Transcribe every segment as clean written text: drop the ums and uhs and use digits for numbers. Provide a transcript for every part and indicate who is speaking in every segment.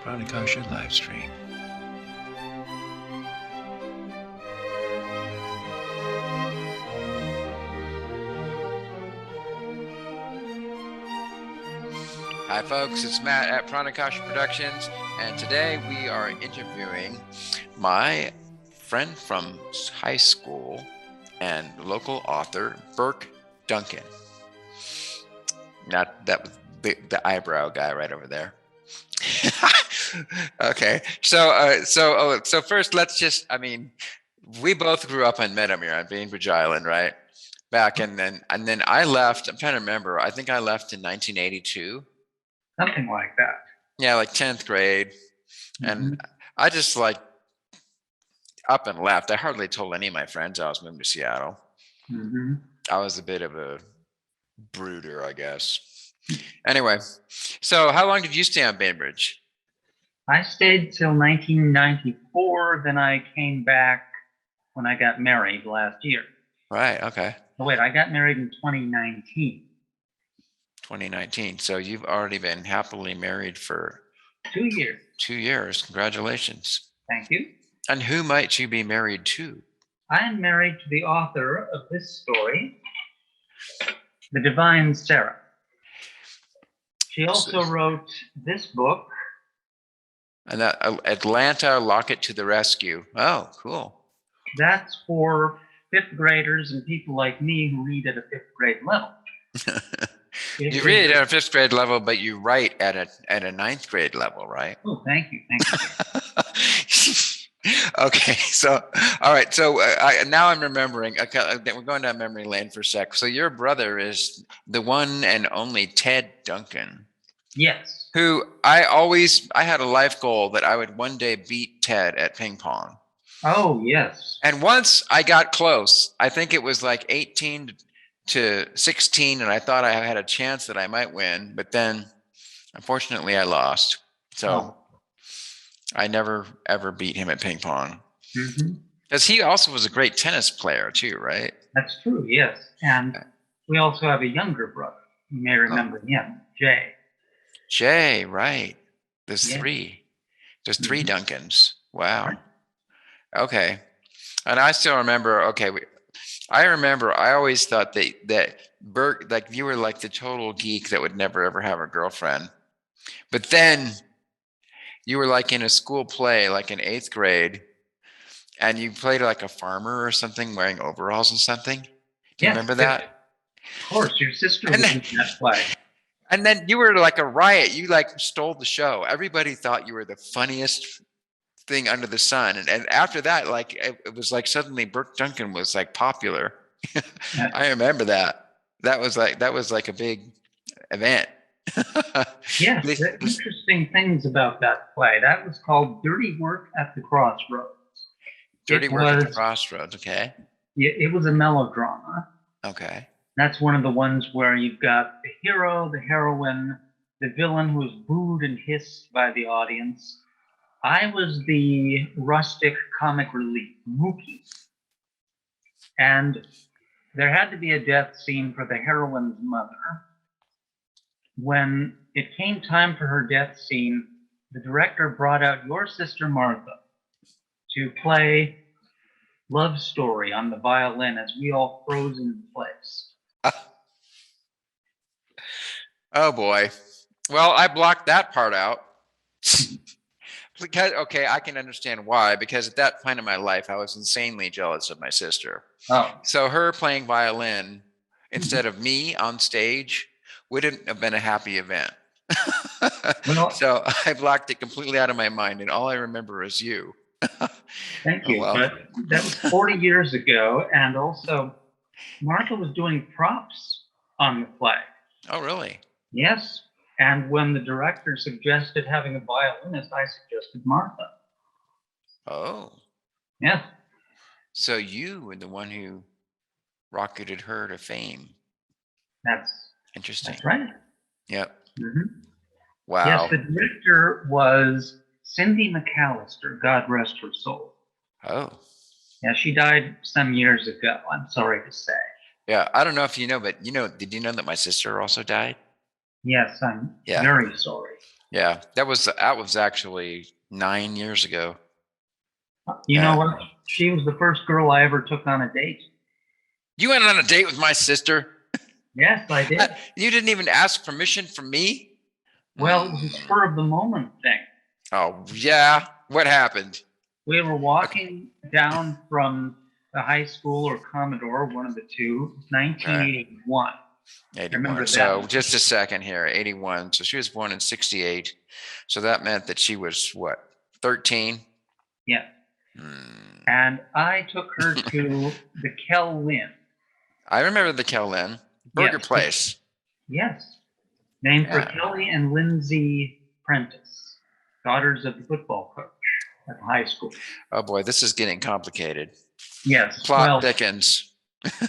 Speaker 1: Pranakasha live stream. Hi folks, it's Matt at Pranakasha Productions, and today we are interviewing my friend from high school and local author, Birke Duncan. Not that was the eyebrow guy right over there. Okay, so first let's we both grew up on Meadowmere on Bainbridge Island, right? Back and then I left. I'm trying to remember. I think I left in 1982.
Speaker 2: Something like that.
Speaker 1: Yeah, like 10th grade. And I just up and left. I hardly told any of my friends I was moving to Seattle. I was a bit of a brooder, I guess. Anyway, so how long did you stay on Bainbridge?
Speaker 2: I stayed till 1994. Then I came back when I got married last year.
Speaker 1: Right, okay.
Speaker 2: Oh, wait, I got married in 2019.
Speaker 1: 2019. So you've already been happily married for
Speaker 2: 2 years.
Speaker 1: 2 years. Congratulations.
Speaker 2: Thank you.
Speaker 1: And who might you be married to?
Speaker 2: I am married to the author of this story, the Divine Sarah. She also wrote this book.
Speaker 1: And that Atlanta Locket to the Rescue. Oh, cool.
Speaker 2: That's for fifth graders and people like me who read at a fifth grade level.
Speaker 1: You read at a fifth grade level, but you write at a ninth grade level, right?
Speaker 2: Oh, thank you.
Speaker 1: Okay, so all right, so now I'm remembering. Okay, we're going down memory lane for a sec. So your brother is the one and only Ted Duncan.
Speaker 2: Yes.
Speaker 1: Who I had a life goal that I would one day beat Ted at ping pong.
Speaker 2: Oh, yes.
Speaker 1: And once I got close, I think it was like 18 to 16, and I thought I had a chance that I might win, but then unfortunately I lost. So I never ever beat him at ping pong. Because he also was a great tennis player too, right?
Speaker 2: That's true, yes. And we also have a younger brother. You may remember him, Jay.
Speaker 1: Jay, right. There's three. There's three Duncans. Wow. Okay. And I still remember, I always thought that Birke, like you were like the total geek that would never ever have a girlfriend. But then you were like in a school play, like in 8th grade, and you played like a farmer or something wearing overalls and something. Do you remember that?
Speaker 2: Of course, your sister was in that play.
Speaker 1: And then you were like a riot. You like stole the show. Everybody thought you were the funniest thing under the sun. And after that, like it was like suddenly Birke Duncan was like popular. I remember that. That was like a big event.
Speaker 2: Yes, the interesting things about that play. That was called Dirty Work at the Crossroads.
Speaker 1: Dirty Work at the Crossroads, okay.
Speaker 2: It was a melodrama.
Speaker 1: Okay.
Speaker 2: That's one of the ones where you've got the hero, the heroine, the villain who is booed and hissed by the audience. I was the rustic comic relief, Mookie. And there had to be a death scene for the heroine's mother. When it came time for her death scene, the director brought out your sister Martha to play Love Story on the violin as we all froze in place.
Speaker 1: Oh boy. Well, I blocked that part out. Because, I can understand why. Because at that point in my life, I was insanely jealous of my sister.
Speaker 2: Oh.
Speaker 1: So her playing violin instead of me on stage wouldn't have been a happy event. Well, so I blocked it completely out of my mind, and all I remember is you.
Speaker 2: Thank you. But that was 40 years ago, and also Martha was doing props on the play.
Speaker 1: Oh, really?
Speaker 2: Yes. And when the director suggested having a violinist, I suggested Martha.
Speaker 1: Oh.
Speaker 2: Yeah.
Speaker 1: So you were the one who rocketed her to fame.
Speaker 2: That's
Speaker 1: interesting.
Speaker 2: That's right.
Speaker 1: Yep.
Speaker 2: Wow. Yes, the director was Cindy McAllister, God rest her soul.
Speaker 1: Oh.
Speaker 2: Yeah, she died some years ago, I'm sorry to say.
Speaker 1: Yeah, I don't know if you know, but did you know that my sister also died?
Speaker 2: Yes, I'm very sorry.
Speaker 1: Yeah, that was actually 9 years ago.
Speaker 2: You know
Speaker 1: Yeah.
Speaker 2: what? She was the first girl I ever took on a date.
Speaker 1: You went on a date with my sister?
Speaker 2: Yes, I did.
Speaker 1: You didn't even ask permission from me?
Speaker 2: Well, it was a spur of the moment thing.
Speaker 1: Oh, yeah. What happened?
Speaker 2: We were walking down from the high school or Commodore, one of the two, 1981.
Speaker 1: 81.
Speaker 2: Remember that
Speaker 1: So
Speaker 2: one.
Speaker 1: just a second here. 81. So she was born in 68. So that meant that she was what? 13?
Speaker 2: Yeah. And I took her to the Kel Lynn.
Speaker 1: I remember the Kel Lynn. Burger
Speaker 2: Yes.
Speaker 1: Place.
Speaker 2: Yes. Named for
Speaker 1: Yeah.
Speaker 2: Kelly and Lindsay Prentice, daughters of the football coach at the high school.
Speaker 1: Oh boy, this is getting complicated.
Speaker 2: Yes.
Speaker 1: Plot thickens.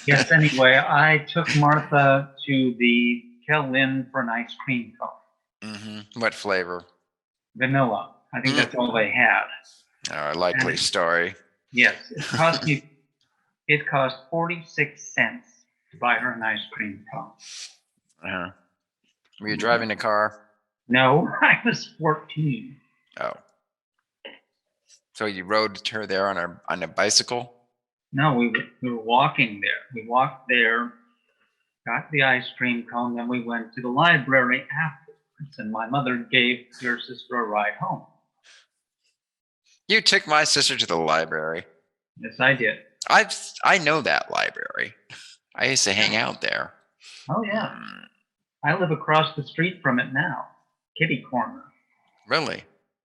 Speaker 2: Yes, anyway, I took Martha to the Kel Lynn for an ice cream cone.
Speaker 1: What flavor?
Speaker 2: Vanilla. I think that's all they had.
Speaker 1: Oh, likely story.
Speaker 2: Yes, it cost 46 cents to buy her an ice cream cone.
Speaker 1: Were you driving a car?
Speaker 2: No, I was 14.
Speaker 1: Oh. So you rode her there on a bicycle?
Speaker 2: No, we were walking there. We walked there, got the ice cream cone, then we went to the library afterwards, and my mother gave your sister a ride home.
Speaker 1: You took my sister to the library?
Speaker 2: Yes, I did.
Speaker 1: I know that library. I used to hang out there.
Speaker 2: Oh, yeah. I live across the street from it now. Kitty corner.
Speaker 1: Really?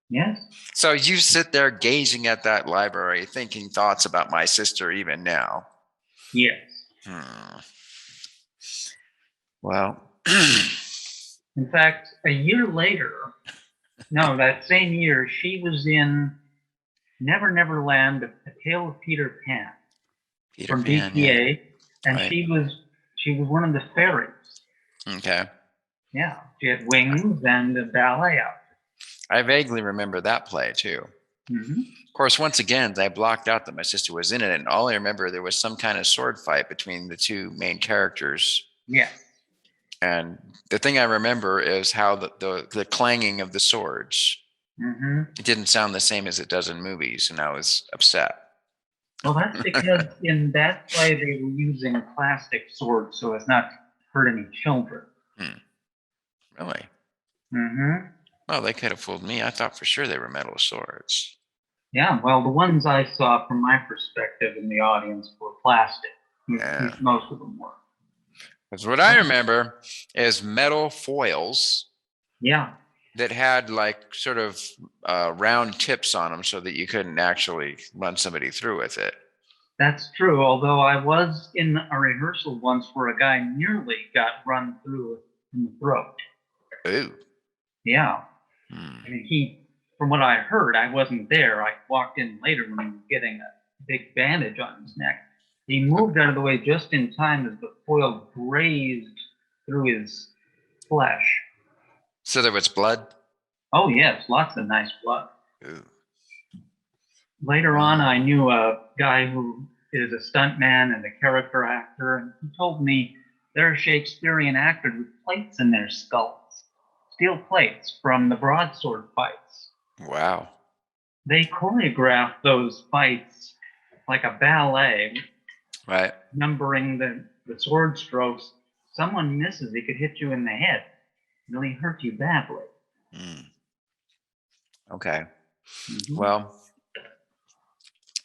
Speaker 2: Yes.
Speaker 1: So you sit there gazing at that library, thinking thoughts about my sister even now?
Speaker 2: Yes.
Speaker 1: Well.
Speaker 2: In fact, a year later, that same year, she was in Never Never Land, A Tale of Peter Pan. From BPA, and right. She was one of the fairies.
Speaker 1: Okay.
Speaker 2: Yeah, she had wings and a ballet outfit.
Speaker 1: I vaguely remember that play too. Of course, once again, I blocked out that my sister was in it, and all I remember there was some kind of sword fight between the two main characters.
Speaker 2: Yeah.
Speaker 1: And the thing I remember is how the clanging of the swords. It didn't sound the same as it does in movies, and I was upset.
Speaker 2: Well, that's because in that play they were using plastic swords so as not to hurt any children.
Speaker 1: Really?
Speaker 2: Well,
Speaker 1: they could have fooled me. I thought for sure they were metal swords.
Speaker 2: Yeah, well, the ones I saw from my perspective in the audience were plastic. Yeah. Most of them were.
Speaker 1: Because what I remember is metal foils.
Speaker 2: Yeah.
Speaker 1: That had like sort of round tips on them so that you couldn't actually run somebody through with it.
Speaker 2: That's true, although I was in a rehearsal once where a guy nearly got run through in the throat.
Speaker 1: Ooh.
Speaker 2: Yeah. I mean, from what I heard, I wasn't there. I walked in later when he was getting a big bandage on his neck. He moved out of the way just in time as the foil grazed through his flesh.
Speaker 1: So there was blood?
Speaker 2: Oh, yes, lots of nice blood.
Speaker 1: Ooh.
Speaker 2: Later on, I knew a guy who is a stuntman and a character actor, and he told me they're Shakespearean actors with plates in their skulls, steel plates from the broadsword fights.
Speaker 1: Wow.
Speaker 2: They choreographed those fights like a ballet,
Speaker 1: right?
Speaker 2: Numbering the sword strokes. Someone misses, he could hit you in the head. Really hurt you badly.
Speaker 1: Okay. Well,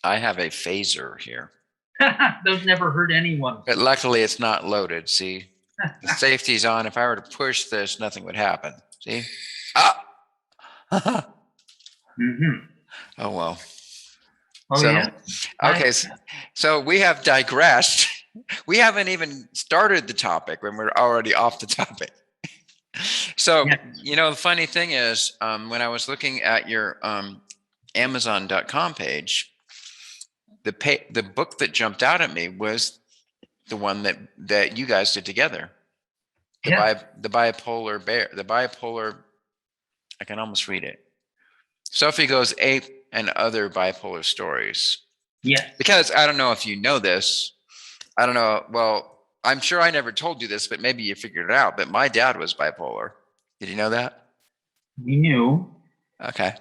Speaker 1: I have a phaser here.
Speaker 2: Those never hurt anyone.
Speaker 1: But luckily it's not loaded, see? The safety's on. If I were to push this, nothing would happen. See? Ah! Oh, well.
Speaker 2: Oh, yeah?
Speaker 1: Okay, so we have digressed. We haven't even started the topic when we're already off the topic. So, the funny thing is, when I was looking at your Amazon.com page, the book that jumped out at me was the one that you guys did together. The bipolar bear. The bipolar, I can almost read it. Sophie Goes Ape and Other Bipolar Stories.
Speaker 2: Yes.
Speaker 1: Because I don't know if you know this. I don't know. Well, I'm sure I never told you this, but maybe you figured it out. But my dad was bipolar. Did you know that?
Speaker 2: We knew.
Speaker 1: Okay.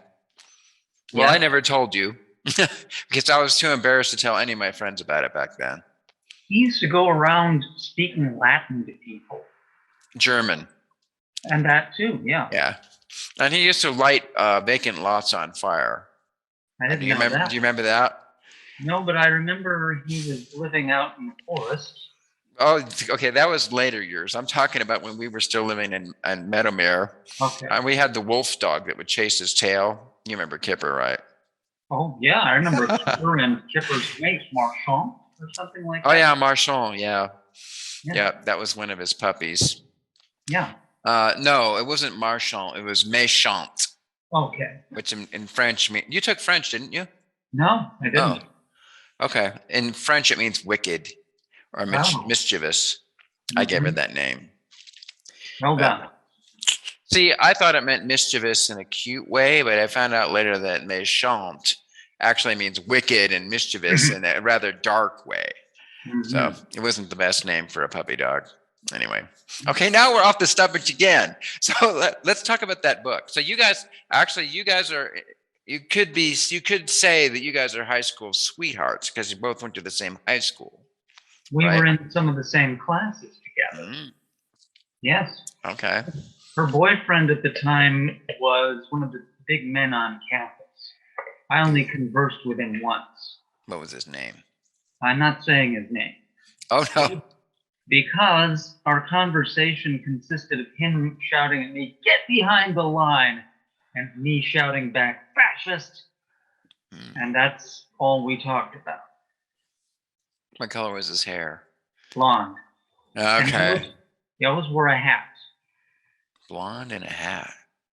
Speaker 1: Well,
Speaker 2: Yeah.
Speaker 1: I never told you because I was too embarrassed to tell any of my friends about it back then.
Speaker 2: He used to go around speaking Latin to people.
Speaker 1: German.
Speaker 2: And that too, yeah.
Speaker 1: Yeah. And he used to light vacant lots on fire.
Speaker 2: I didn't
Speaker 1: Do you
Speaker 2: know
Speaker 1: remember?
Speaker 2: that.
Speaker 1: Do you remember that?
Speaker 2: No, but I remember he was living out in the forest.
Speaker 1: Oh, okay. That was later years. I'm talking about when we were still living in Meadowmere.
Speaker 2: Okay.
Speaker 1: And we had the wolf dog that would chase his tail. You remember Kipper, right?
Speaker 2: Oh, yeah, I remember Kipper and Kipper's mate, Marchand, or something like that.
Speaker 1: Oh, yeah, Marchand, yeah. That was one of his puppies.
Speaker 2: Yeah.
Speaker 1: No, it wasn't Marchand. It was Méchant.
Speaker 2: Okay.
Speaker 1: Which in French means... You took French, didn't you?
Speaker 2: No, I didn't.
Speaker 1: Oh, okay. In French, it means wicked or mischievous. I gave her that name.
Speaker 2: Well done.
Speaker 1: See, I thought it meant mischievous in a cute way, but I found out later that méchant actually means wicked and mischievous in a rather dark way. So it wasn't the best name for a puppy dog. Anyway. Okay, now we're off the subject again. So let's talk about that book. So you guys are, you could say that you guys are high school sweethearts because you both went to the same high school.
Speaker 2: We were in some of the same classes together. Yes.
Speaker 1: Okay.
Speaker 2: Her boyfriend at the time was one of the big men on campus. I only conversed with him once.
Speaker 1: What was his name?
Speaker 2: I'm not saying his name.
Speaker 1: Oh, no.
Speaker 2: Because our conversation consisted of him shouting at me, "Get behind the line," and me shouting back, "Fascist!" And that's all we talked about.
Speaker 1: What color was his hair?
Speaker 2: Blonde.
Speaker 1: Okay.
Speaker 2: He always wore a hat.
Speaker 1: Blonde and a hat.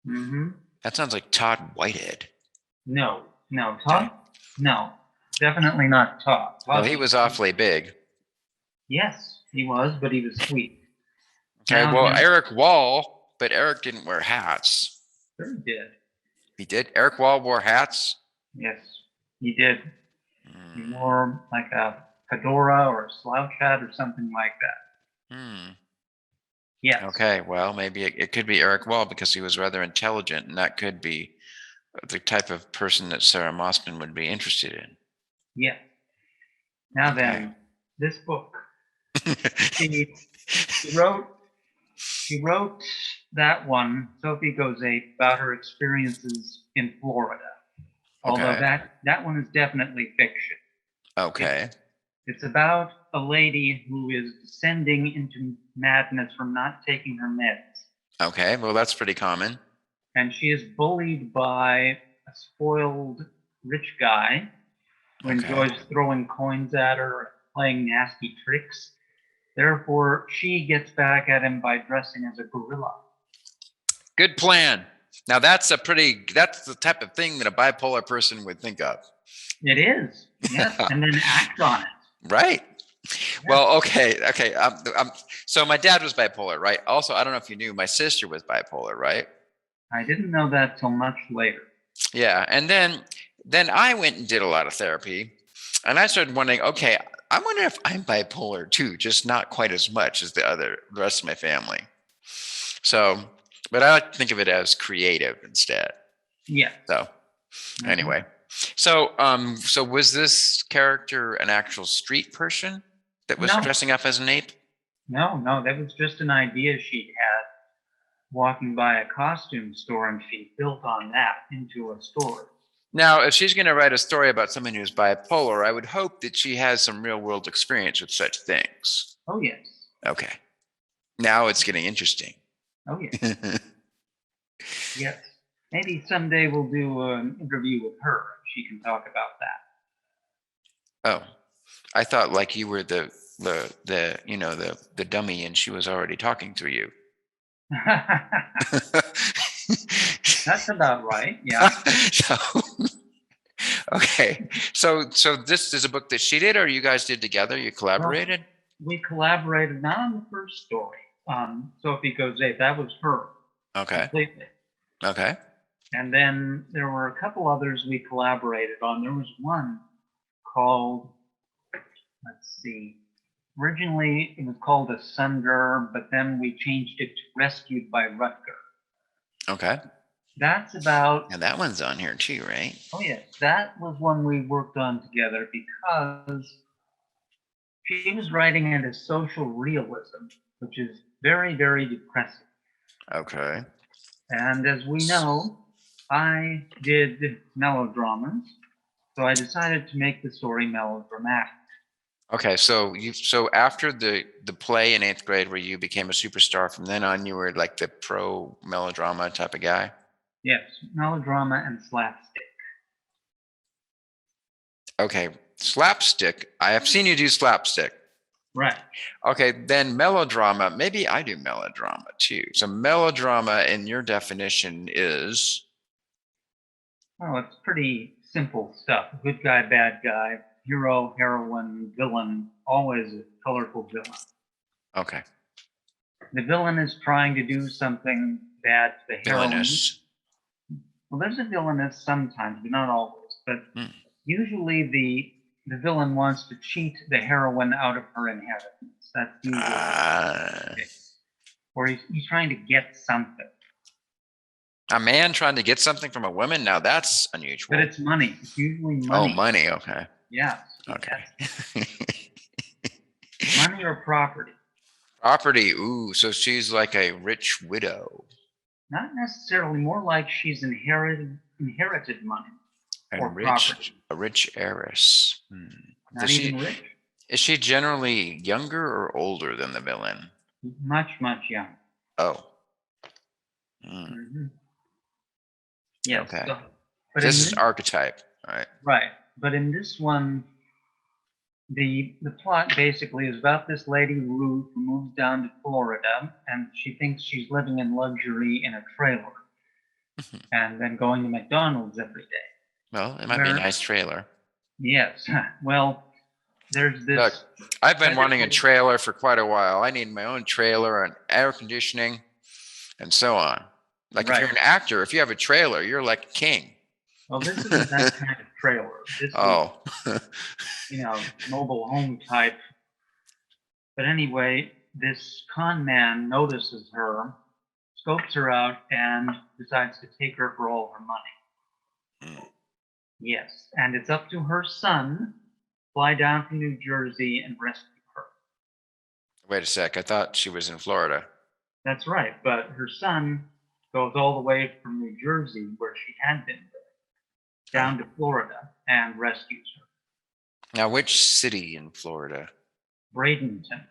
Speaker 2: Mm-hmm.
Speaker 1: That sounds like Todd Whitehead.
Speaker 2: No. Todd? No. Definitely not Todd.
Speaker 1: Well, he was awfully big.
Speaker 2: Yes, he was, but he was sweet.
Speaker 1: Okay, Eric Wall, but Eric didn't wear hats.
Speaker 2: Sure he did.
Speaker 1: He did? Eric Wall wore hats?
Speaker 2: Yes, he did. He wore like a fedora or a slouch hat or something like that. Yes.
Speaker 1: Okay, well, maybe it could be Eric Wall because he was rather intelligent, and that could be the type of person that Sarah Mossman would be interested in.
Speaker 2: Yeah. Now then, this book. She wrote that one, Sophie Goes Ape, about her experiences in Florida. Although that one is definitely fiction.
Speaker 1: Okay.
Speaker 2: It's about a lady who is descending into madness from not taking her meds.
Speaker 1: Okay, well, that's pretty common.
Speaker 2: And she is bullied by a spoiled rich guy who enjoys throwing coins at her and playing nasty tricks. Therefore, she gets back at him by dressing as a gorilla.
Speaker 1: Good plan. Now, that's the type of thing that a bipolar person would think of.
Speaker 2: It is, yes, and then act on it.
Speaker 1: Right. Yeah. Well, okay. So my dad was bipolar, right? Also, I don't know if you knew, my sister was bipolar, right?
Speaker 2: I didn't know that till much later.
Speaker 1: Yeah, and then I went and did a lot of therapy, and I started wondering, okay, I wonder if I'm bipolar too, just not quite as much as the rest of my family. So, but I like to think of it as creative instead. Yeah. So, anyway. So was this character an actual street person that was dressing up as an ape?
Speaker 2: No, that was just an idea she had walking by a costume store, and she built on that into a story.
Speaker 1: Now, if she's going to write a story about someone who's bipolar, I would hope that she has some real world experience with such things.
Speaker 2: Oh, yes.
Speaker 1: Okay. Now it's getting interesting.
Speaker 2: Oh, yes. Yes. Maybe someday we'll do an interview with her. She can talk about that.
Speaker 1: Oh, I thought like you were the dummy and she was already talking to you.
Speaker 2: That's about right. Yeah.
Speaker 1: Okay. So this is a book that she did, or you guys did together? You collaborated?
Speaker 2: Well, we collaborated not on the first story. Sophie Goes Ape. That was her.
Speaker 1: Okay.
Speaker 2: Completely.
Speaker 1: Okay.
Speaker 2: And then there were a couple others we collaborated on. There was one called, let's see, originally it was called Asunder, but then we changed it to Rescued by Rutger.
Speaker 1: Okay.
Speaker 2: That's about,
Speaker 1: Now that one's on here too, right?
Speaker 2: oh yes, that was one we worked on together because she was writing into social realism, which is very, very depressing.
Speaker 1: Okay.
Speaker 2: And as we know, I did melodramas, so I decided to make the story melodramatic.
Speaker 1: Okay, so after the play in 8th grade where you became a superstar, from then on you were like the pro melodrama type of guy?
Speaker 2: Yes, melodrama and slapstick.
Speaker 1: Okay, slapstick. I have seen you do slapstick.
Speaker 2: Right.
Speaker 1: Okay, then melodrama. Maybe I do melodrama too. So melodrama in your definition is
Speaker 2: Well, it's pretty simple stuff. Good guy, bad guy, hero, heroine, villain, always a colorful villain.
Speaker 1: okay.
Speaker 2: The villain is trying to do something bad to the heroine.
Speaker 1: Villainous.
Speaker 2: Well, there's a villainess sometimes, but not always. But usually the villain wants to cheat the heroine out of her inheritance. That's usually the case. Or he's trying to get something.
Speaker 1: A man trying to get something from a woman? Now that's unusual.
Speaker 2: But it's money. It's usually money.
Speaker 1: Oh, money. Okay.
Speaker 2: Yeah.
Speaker 1: Okay.
Speaker 2: Money or property.
Speaker 1: Property. Ooh, so she's like a rich widow.
Speaker 2: Not necessarily. More like she's inherited money.
Speaker 1: And
Speaker 2: or property.
Speaker 1: A rich heiress.
Speaker 2: Not even rich.
Speaker 1: Is she generally younger or older than the villain?
Speaker 2: Much, much younger.
Speaker 1: Oh.
Speaker 2: Mm-hmm. Yes.
Speaker 1: Okay.
Speaker 2: So, but
Speaker 1: this is archetype, right?
Speaker 2: Right. But in this one, the plot basically is about this lady Ruth who moves down to Florida, and she thinks she's living in luxury in a trailer, and then going to McDonald's every day.
Speaker 1: Well, it might be a nice trailer.
Speaker 2: Yes. Well, there's this.
Speaker 1: Look, I've been wanting a trailer for quite a while. I need my own trailer and air conditioning and so on. Like if you're an actor, if you have a trailer, you're like a king.
Speaker 2: Well, this isn't that kind of trailer. This is, mobile home type. But anyway, this con man notices her, scopes her out, and decides to take her for all her money. Yes, and it's up to her son to fly down from New Jersey and rescue her.
Speaker 1: Wait a sec. I thought she was in Florida.
Speaker 2: That's right, but her son goes all the way from New Jersey, where she had been, down to Florida and rescues her.
Speaker 1: Now, which city in Florida?
Speaker 2: Bradenton.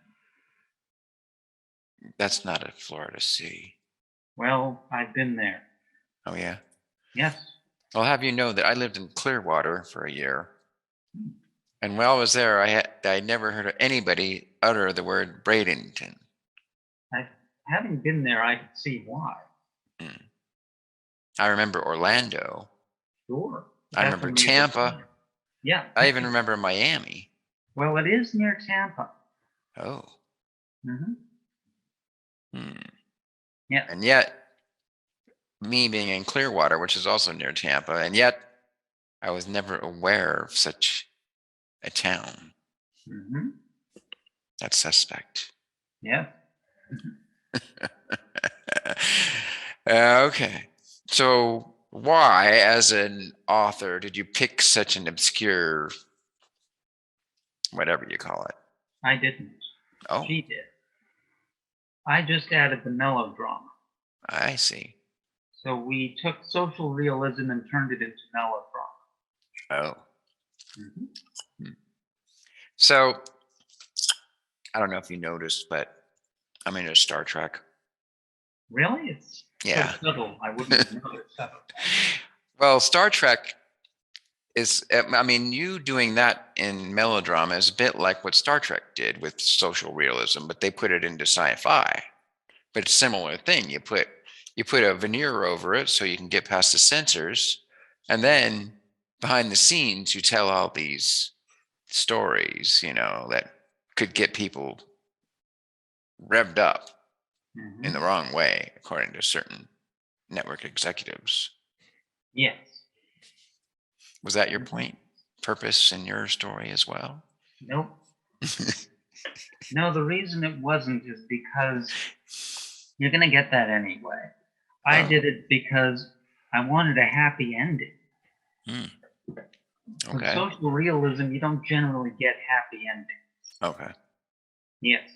Speaker 1: That's not a Florida city.
Speaker 2: Well, I've been there.
Speaker 1: Oh, yeah?
Speaker 2: Yes.
Speaker 1: I'll have you know that I lived in Clearwater for a year. And while I was there, I never heard of anybody utter the word Bradenton.
Speaker 2: Having been there, I could see why.
Speaker 1: I remember Orlando.
Speaker 2: Sure.
Speaker 1: I remember Tampa.
Speaker 2: Yeah.
Speaker 1: I even remember Miami.
Speaker 2: Well, it is near Tampa.
Speaker 1: Oh.
Speaker 2: Yeah.
Speaker 1: And yet, me being in Clearwater, which is also near Tampa, and yet I was never aware of such a town. That's suspect.
Speaker 2: Yeah.
Speaker 1: Okay. So why, as an author, did you pick such an obscure, whatever you call it?
Speaker 2: I didn't.
Speaker 1: Oh.
Speaker 2: She did. I just added the melodrama.
Speaker 1: I see.
Speaker 2: So we took social realism and turned it into melodrama.
Speaker 1: Oh. So, I don't know if you noticed, but I'm into Star Trek.
Speaker 2: Really? It's so subtle. I wouldn't have noticed that.
Speaker 1: Well, Star Trek is, you doing that in melodrama is a bit like what Star Trek did with social realism, but they put it into sci-fi. But it's a similar thing. You put a veneer over it so you can get past the censors, and then behind the scenes you tell all these stories, that could get people revved up in the wrong way, according to certain network executives.
Speaker 2: Yes.
Speaker 1: Was that your point, purpose in your story as well?
Speaker 2: Nope. No, the reason it wasn't is because you're going to get that anyway. I did it because I wanted a happy ending.
Speaker 1: Okay.
Speaker 2: With social realism, you don't generally get happy endings.
Speaker 1: Okay.
Speaker 2: Yes.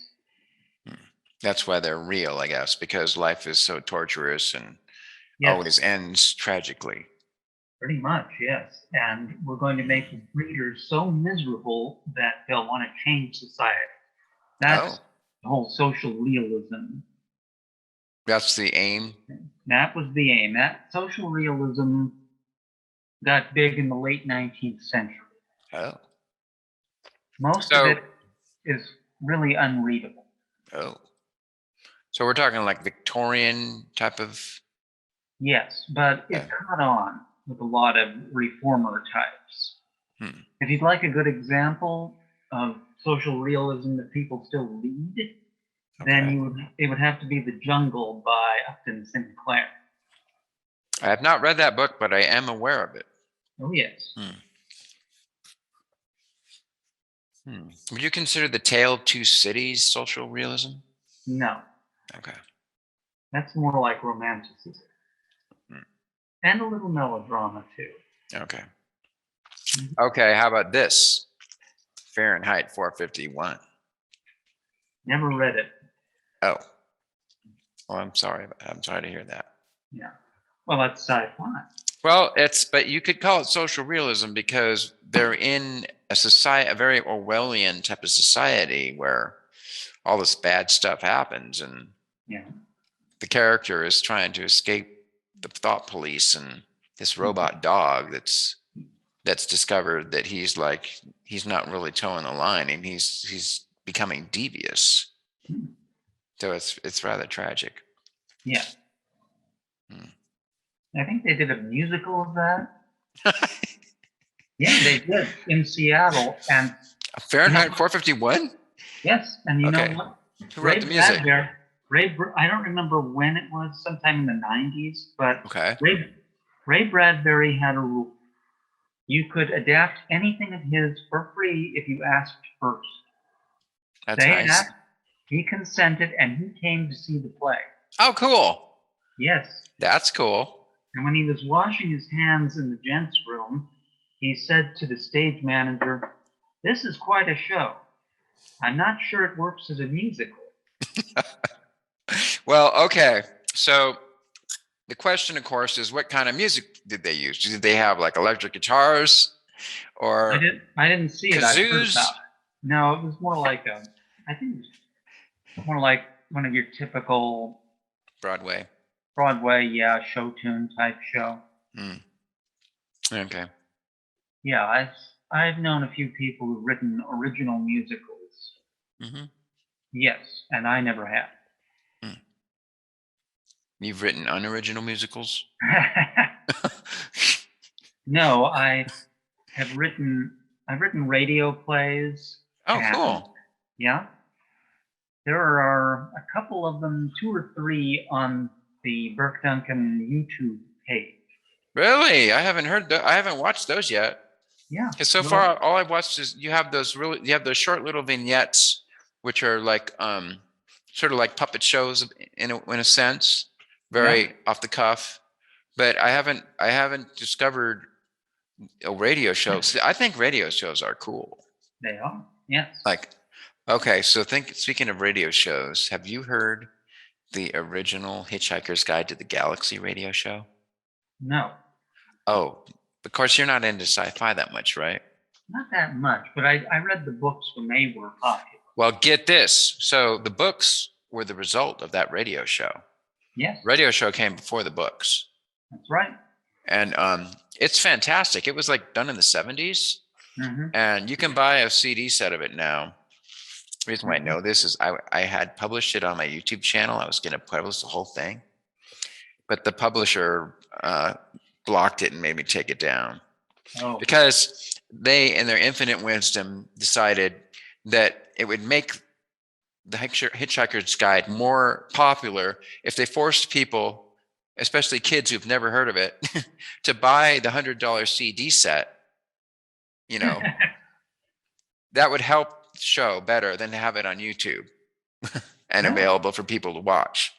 Speaker 1: That's why they're real, I guess, because life is so torturous and
Speaker 2: Yes.
Speaker 1: always ends tragically.
Speaker 2: Pretty much, yes. And we're going to make the readers so miserable that they'll want to change society. That's the whole social realism.
Speaker 1: That's the aim?
Speaker 2: That was the aim. That social realism got big in the late 19th century.
Speaker 1: Oh.
Speaker 2: Most of it is really unreadable.
Speaker 1: Oh. So we're talking like Victorian type of...
Speaker 2: Yes, but it caught on with a lot of reformer types. If you'd like a good example of social realism that people still read, then it would have to be The Jungle by Upton Sinclair.
Speaker 1: I have not read that book, but I am aware of it.
Speaker 2: Oh, yes.
Speaker 1: Would you consider The Tale of Two Cities social realism?
Speaker 2: No.
Speaker 1: Okay.
Speaker 2: That's more like romanticism. And a little melodrama, too.
Speaker 1: Okay. Okay, how about this? Fahrenheit 451.
Speaker 2: Never read it.
Speaker 1: Oh. Well, I'm sorry. I'm sorry to hear that.
Speaker 2: Yeah. Well, that's sci-fi.
Speaker 1: Well, but you could call it social realism because they're in a society, a very Orwellian type of society where all this bad stuff happens, and the character is trying to escape the thought police and this robot dog that's discovered that he's not really towing the line, and he's becoming devious. So it's rather tragic.
Speaker 2: Yeah. I think they did a musical of that. Yeah, they did in Seattle. And
Speaker 1: Fahrenheit 451?
Speaker 2: Yes, and you know what?
Speaker 1: Who wrote the music?
Speaker 2: I don't remember when it was, sometime in the 90s, but Ray Bradbury had a rule. You could adapt anything of his for free if you asked first.
Speaker 1: That's nice.
Speaker 2: He consented, and he came to see the play.
Speaker 1: Oh, cool.
Speaker 2: Yes.
Speaker 1: That's cool.
Speaker 2: And when he was washing his hands in the gents' room, he said to the stage manager, "This is quite a show. I'm not sure it works as a musical."
Speaker 1: Well, okay. So the question, of course, is what kind of music did they use? Did they have like electric guitars or
Speaker 2: I didn't see it. I heard about it. No, it was more like I think it was more like one of your typical
Speaker 1: Broadway,
Speaker 2: show tune type show.
Speaker 1: Okay.
Speaker 2: Yeah, I've known a few people who've written original musicals. Yes, and I never have.
Speaker 1: You've written unoriginal musicals?
Speaker 2: No, I've written radio plays.
Speaker 1: Oh, cool.
Speaker 2: Yeah. There are a couple of them, 2 or 3 on the Birke Duncan YouTube page.
Speaker 1: Really? I haven't heard I haven't watched those yet.
Speaker 2: Yeah.
Speaker 1: Because so far all I've watched is you have those short little vignettes, which are like sort of like puppet shows in a sense, very off the cuff. But I haven't discovered a radio show. I think radio shows are cool.
Speaker 2: They are. Yes.
Speaker 1: Okay, so speaking of radio shows, have you heard the original Hitchhiker's Guide to the Galaxy radio show?
Speaker 2: No.
Speaker 1: Oh, of course you're not into sci-fi that much, right?
Speaker 2: Not that much, but I read the books when they were popular.
Speaker 1: Well, get this. So the books were the result of that radio show.
Speaker 2: Yes.
Speaker 1: Radio show came before the books.
Speaker 2: That's right.
Speaker 1: And it's fantastic. It was done in the 70s. And you can buy a CD set of it now. The reason why I know this is I had published it on my YouTube channel. I was going to publish the whole thing, but the publisher blocked it and made me take it down because they, in their infinite wisdom, decided that it would make the Hitchhiker's Guide more popular if they forced people, especially kids who've never heard of it, to buy the $100 CD set. You know, that would help the show better than to have it on YouTube and available for people to watch.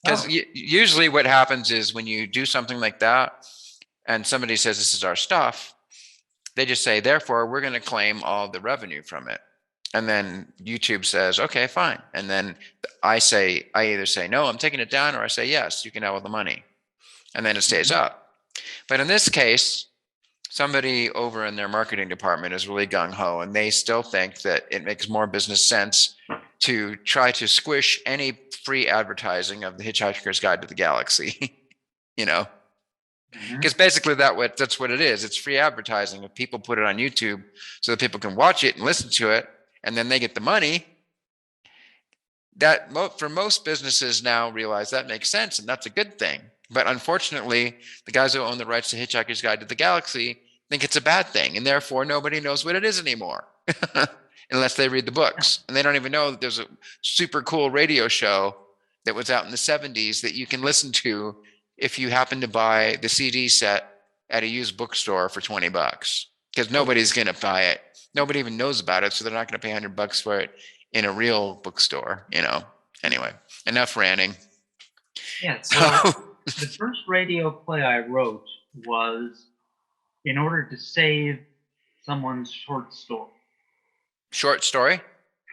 Speaker 1: Because usually what happens is when you do something like that and somebody says, this is our stuff, they just say, therefore, we're going to claim all the revenue from it. And then YouTube says, okay, fine. And then I either say, no, I'm taking it down, or I say, yes, you can have all the money. And then it stays up. But in this case, somebody over in their marketing department is really gung-ho, and they still think that it makes more business sense to try to squish any free advertising of the Hitchhiker's Guide to the Galaxy. Because basically that's what it is. It's free advertising. If people put it on YouTube so that people can watch it and listen to it, and then they get the money, that for most businesses now realize that makes sense, and that's a good thing. But unfortunately, the guys who own the rights to Hitchhiker's Guide to the Galaxy think it's a bad thing, and therefore nobody knows what it is anymore unless they read the books. And they don't even know that there's a super cool radio show that was out in the 70s that you can listen to if you happen to buy the CD set at a used bookstore for $20, because nobody's going to buy it. Nobody even knows about it, so they're not going to pay $100 for it in a real bookstore. Anyway, enough ranting.
Speaker 2: Yeah. So the first radio play I wrote was in order to save someone's short story.
Speaker 1: Short story?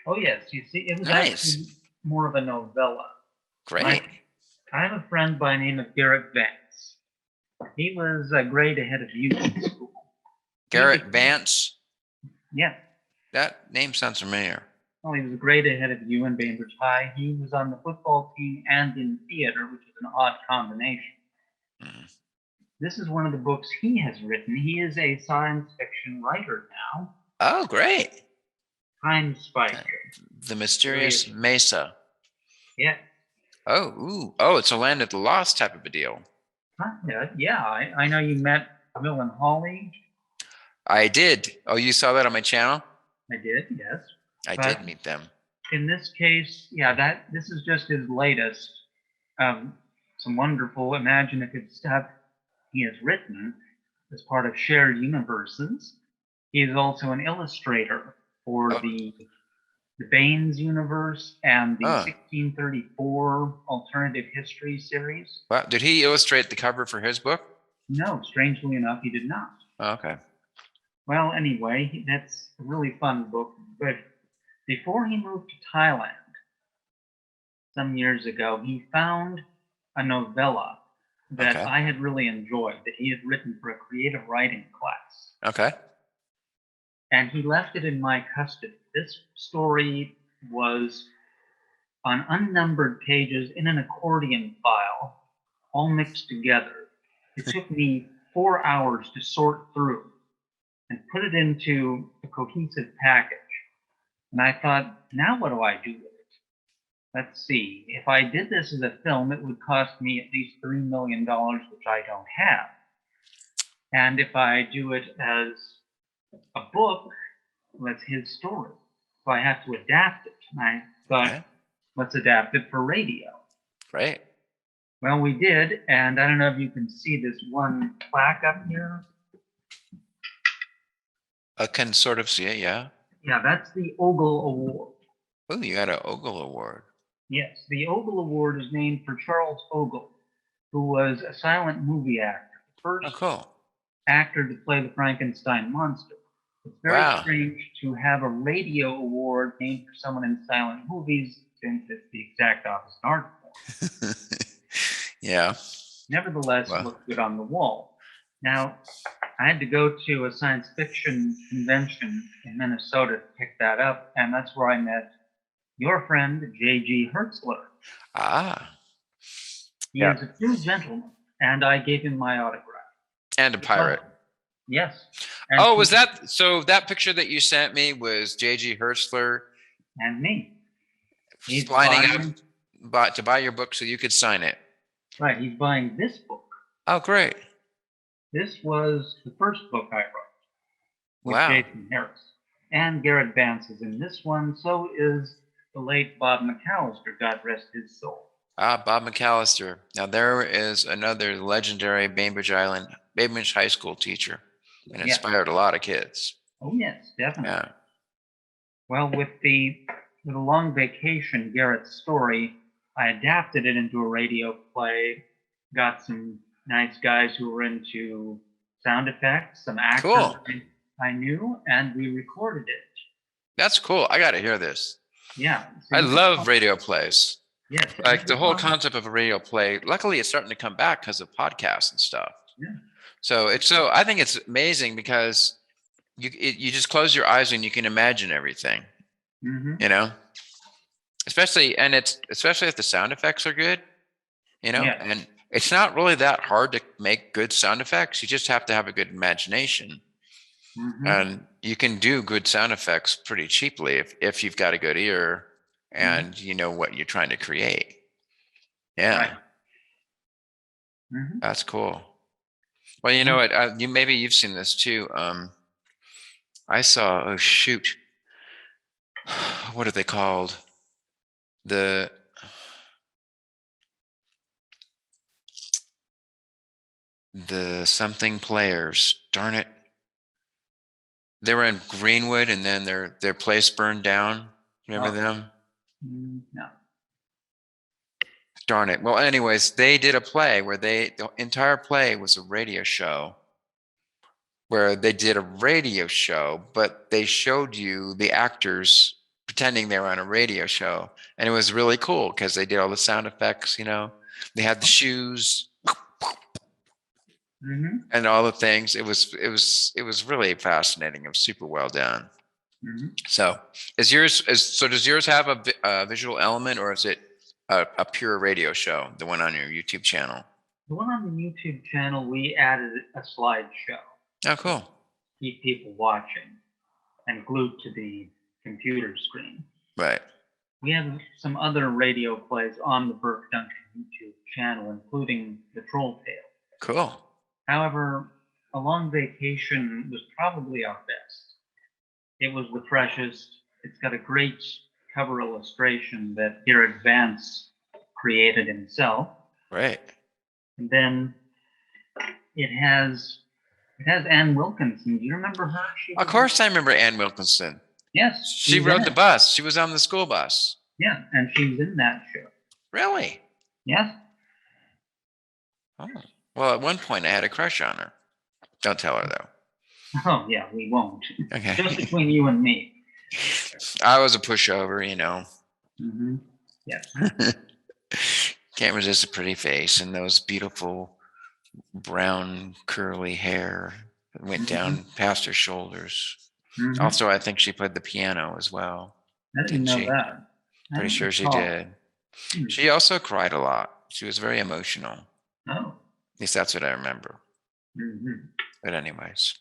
Speaker 2: Oh, yes. You see, it was
Speaker 1: nice.
Speaker 2: actually more of a novella.
Speaker 1: Great.
Speaker 2: I have a friend by the name of Garrett Vance. He was a grade ahead of you in school.
Speaker 1: Garrett Vance?
Speaker 2: Yeah.
Speaker 1: That name sounds familiar.
Speaker 2: Well, he was a grade ahead of you in Bainbridge High. He was on the football team and in theater, which is an odd combination. This is one of the books he has written. He is a science fiction writer now.
Speaker 1: Oh, great.
Speaker 2: Time Spiker.
Speaker 1: The Mysterious Mesa.
Speaker 2: Yeah.
Speaker 1: Oh, it's a Land of the Lost type of a deal.
Speaker 2: Yeah. I know you met Will and Holly.
Speaker 1: I did. Oh, you saw that on my channel?
Speaker 2: I did, yes.
Speaker 1: I did meet them.
Speaker 2: In this case, this is just his latest. Some wonderful imaginative stuff he has written as part of Shared Universes. He is also an illustrator for the Baines universe and the 1634 alternative history series.
Speaker 1: Wow. Did he illustrate the cover for his book?
Speaker 2: No, strangely enough, he did not.
Speaker 1: Oh, okay.
Speaker 2: Well, anyway, that's a really fun book. But before he moved to Thailand some years ago, he found a novella that I had really enjoyed, that he had written for a creative writing class.
Speaker 1: Okay.
Speaker 2: And he left it in my custody. This story was on unnumbered pages in an accordion file, all mixed together. It took me 4 hours to sort through and put it into a cohesive package. And I thought, now what do I do with it? Let's see. If I did this as a film, it would cost me at least $3 million, which I don't have. And if I do it as a book, that's his story. So I have to adapt it. And I thought, let's adapt it for radio.
Speaker 1: Right.
Speaker 2: Well, we did. And I don't know if you can see this one plaque up here.
Speaker 1: I can sort of see it, yeah.
Speaker 2: Yeah, that's the Ogle Award.
Speaker 1: Oh, you got an Ogle Award.
Speaker 2: Yes, the Ogle Award is named for Charles Ogle, who was a silent movie actor. The first actor to play the Frankenstein monster. It's very strange to have a radio award named for someone in silent movies, since it's the exact opposite art form.
Speaker 1: Yeah.
Speaker 2: Nevertheless, it looked good on the wall. Now, I had to go to a science fiction convention in Minnesota to pick that up, and that's where I met your friend, J.G. Hertzler. He is a true gentleman, and I gave him my autograph.
Speaker 1: And a pirate.
Speaker 2: Yes.
Speaker 1: And was that, so that picture that you sent me was J.G. Hertzler?
Speaker 2: And me.
Speaker 1: He's lining up to buy your book so you could sign it.
Speaker 2: Right, he's buying this book.
Speaker 1: Oh, great.
Speaker 2: This was the first book I wrote with Jason Harris. And Garrett Vance is in this one. So is the late Bob McAllister, God rest his soul.
Speaker 1: Bob McAllister. Now there is another legendary Bainbridge High School teacher, and inspired a lot of kids.
Speaker 2: Oh yes, definitely.
Speaker 1: Yeah.
Speaker 2: Well, with the long vacation, Garrett's story, I adapted it into a radio play, got some nice guys who were into sound effects, some actors
Speaker 1: Cool.
Speaker 2: I knew, and we recorded it.
Speaker 1: That's cool. I got to hear this.
Speaker 2: Yeah.
Speaker 1: I love radio plays.
Speaker 2: Yes.
Speaker 1: Like the whole concept of a radio play. Luckily, it's starting to come back because of podcasts and stuff.
Speaker 2: Yeah.
Speaker 1: So I think it's amazing because you just close your eyes and you can imagine everything.
Speaker 2: Mm-hmm.
Speaker 1: You know, especially if the sound effects are good. You know,
Speaker 2: Yeah.
Speaker 1: and it's not really that hard to make good sound effects. You just have to have a good imagination.
Speaker 2: Mm-hmm.
Speaker 1: And you can do good sound effects pretty cheaply if you've got a good ear and you know what you're trying to create. Yeah.
Speaker 2: Right. Mm-hmm.
Speaker 1: That's cool. Well, you know what? Maybe you've seen this too. I saw. Oh shoot! What are they called? The something players. Darn it! They were in Greenwood, and then their place burned down. Remember them?
Speaker 2: No.
Speaker 1: Darn it. Well, anyways, they did a play where the entire play was a radio show. Where they did a radio show, but they showed you the actors pretending they were on a radio show. And it was really cool because they did all the sound effects, you know. They had the shoes and all the things. It was really fascinating. It was super well done. Mm-hmm. So does yours have a visual element, or is it a pure radio show, the one on your YouTube channel?
Speaker 2: The one on the YouTube channel, we added a slideshow.
Speaker 1: Oh, cool.
Speaker 2: Keep people watching and glued to the computer screen.
Speaker 1: Right.
Speaker 2: We have some other radio plays on the Birke Duncan YouTube channel, including The Troll Tale.
Speaker 1: Cool.
Speaker 2: However, A Long Vacation was probably our best. It was the freshest. It's got a great cover illustration that Garrett Vance created himself.
Speaker 1: Right.
Speaker 2: And then it has Ann Wilkinson. Do you remember her?
Speaker 1: Of course I remember Ann Wilkinson.
Speaker 2: Yes.
Speaker 1: She rode the bus. She was on the school bus.
Speaker 2: Yeah, and she was in that show.
Speaker 1: Really?
Speaker 2: Yes.
Speaker 1: Oh. Well, at one point I had a crush on her. Don't tell her, though.
Speaker 2: Oh, yeah, we won't.
Speaker 1: Okay.
Speaker 2: Just between you and me.
Speaker 1: I was a pushover, you know.
Speaker 2: Mm-hmm. Yes.
Speaker 1: Can't resist a pretty face and those beautiful brown curly hair that went down past her shoulders. Mm-hmm. Also, I think she played the piano as well.
Speaker 2: I didn't know that.
Speaker 1: Pretty sure she did. She also cried a lot. She was very emotional.
Speaker 2: Oh.
Speaker 1: At least that's what I remember.
Speaker 2: Mm-hmm.
Speaker 1: But anyways.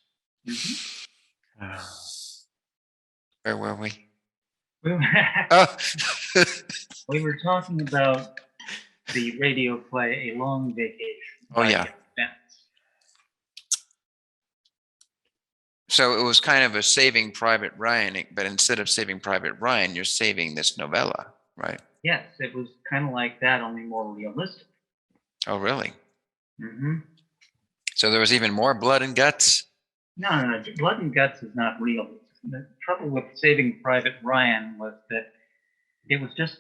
Speaker 1: Mm-hmm. Where were we?
Speaker 2: We were talking about the radio play A Long Vacation.
Speaker 1: Oh, yeah. So it was kind of a Saving Private Ryan, but instead of Saving Private Ryan, you're saving this novella, right?
Speaker 2: Yes, it was kind of like that, only more realistic.
Speaker 1: Oh, really?
Speaker 2: Mm-hmm.
Speaker 1: So there was even more blood and guts?
Speaker 2: No. Blood and guts is not real. The trouble with Saving Private Ryan was that it was just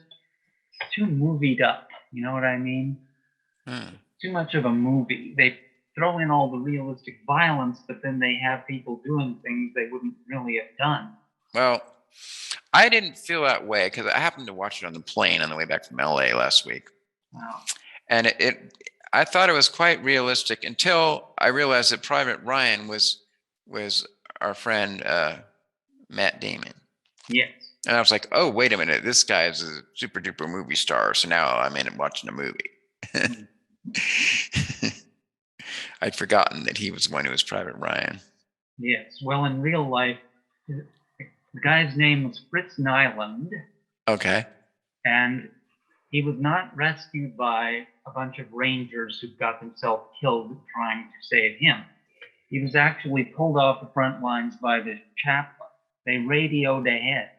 Speaker 2: too movied up. You know what I mean? Too much of a movie. They throw in all the realistic violence, but then they have people doing things they wouldn't really have done.
Speaker 1: Well, I didn't feel that way because I happened to watch it on the plane on the way back from LA last week.
Speaker 2: Wow.
Speaker 1: And I thought it was quite realistic until I realized that Private Ryan was our friend Matt Damon.
Speaker 2: Yes.
Speaker 1: And I was like, oh, wait a minute, this guy is a super duper movie star. So now I'm in and watching a movie. I'd forgotten that he was the one who was Private Ryan.
Speaker 2: Yes. Well, in real life, the guy's name was Fritz Nyland.
Speaker 1: Okay.
Speaker 2: And he was not rescued by a bunch of rangers who got themselves killed trying to save him. He was actually pulled off the front lines by the chaplain. They radioed ahead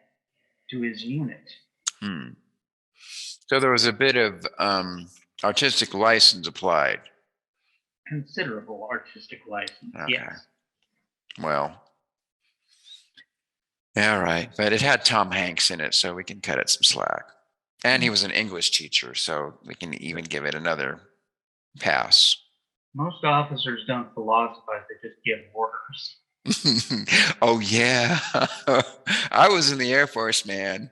Speaker 2: to his unit.
Speaker 1: So there was a bit of artistic license applied.
Speaker 2: Considerable artistic license,
Speaker 1: okay.
Speaker 2: Yes.
Speaker 1: Well, yeah, all right. But it had Tom Hanks in it, so we can cut it some slack. And he was an English teacher, so we can even give it another pass.
Speaker 2: Most officers don't philosophize, they just give orders.
Speaker 1: Oh, yeah. I was in the Air Force, man.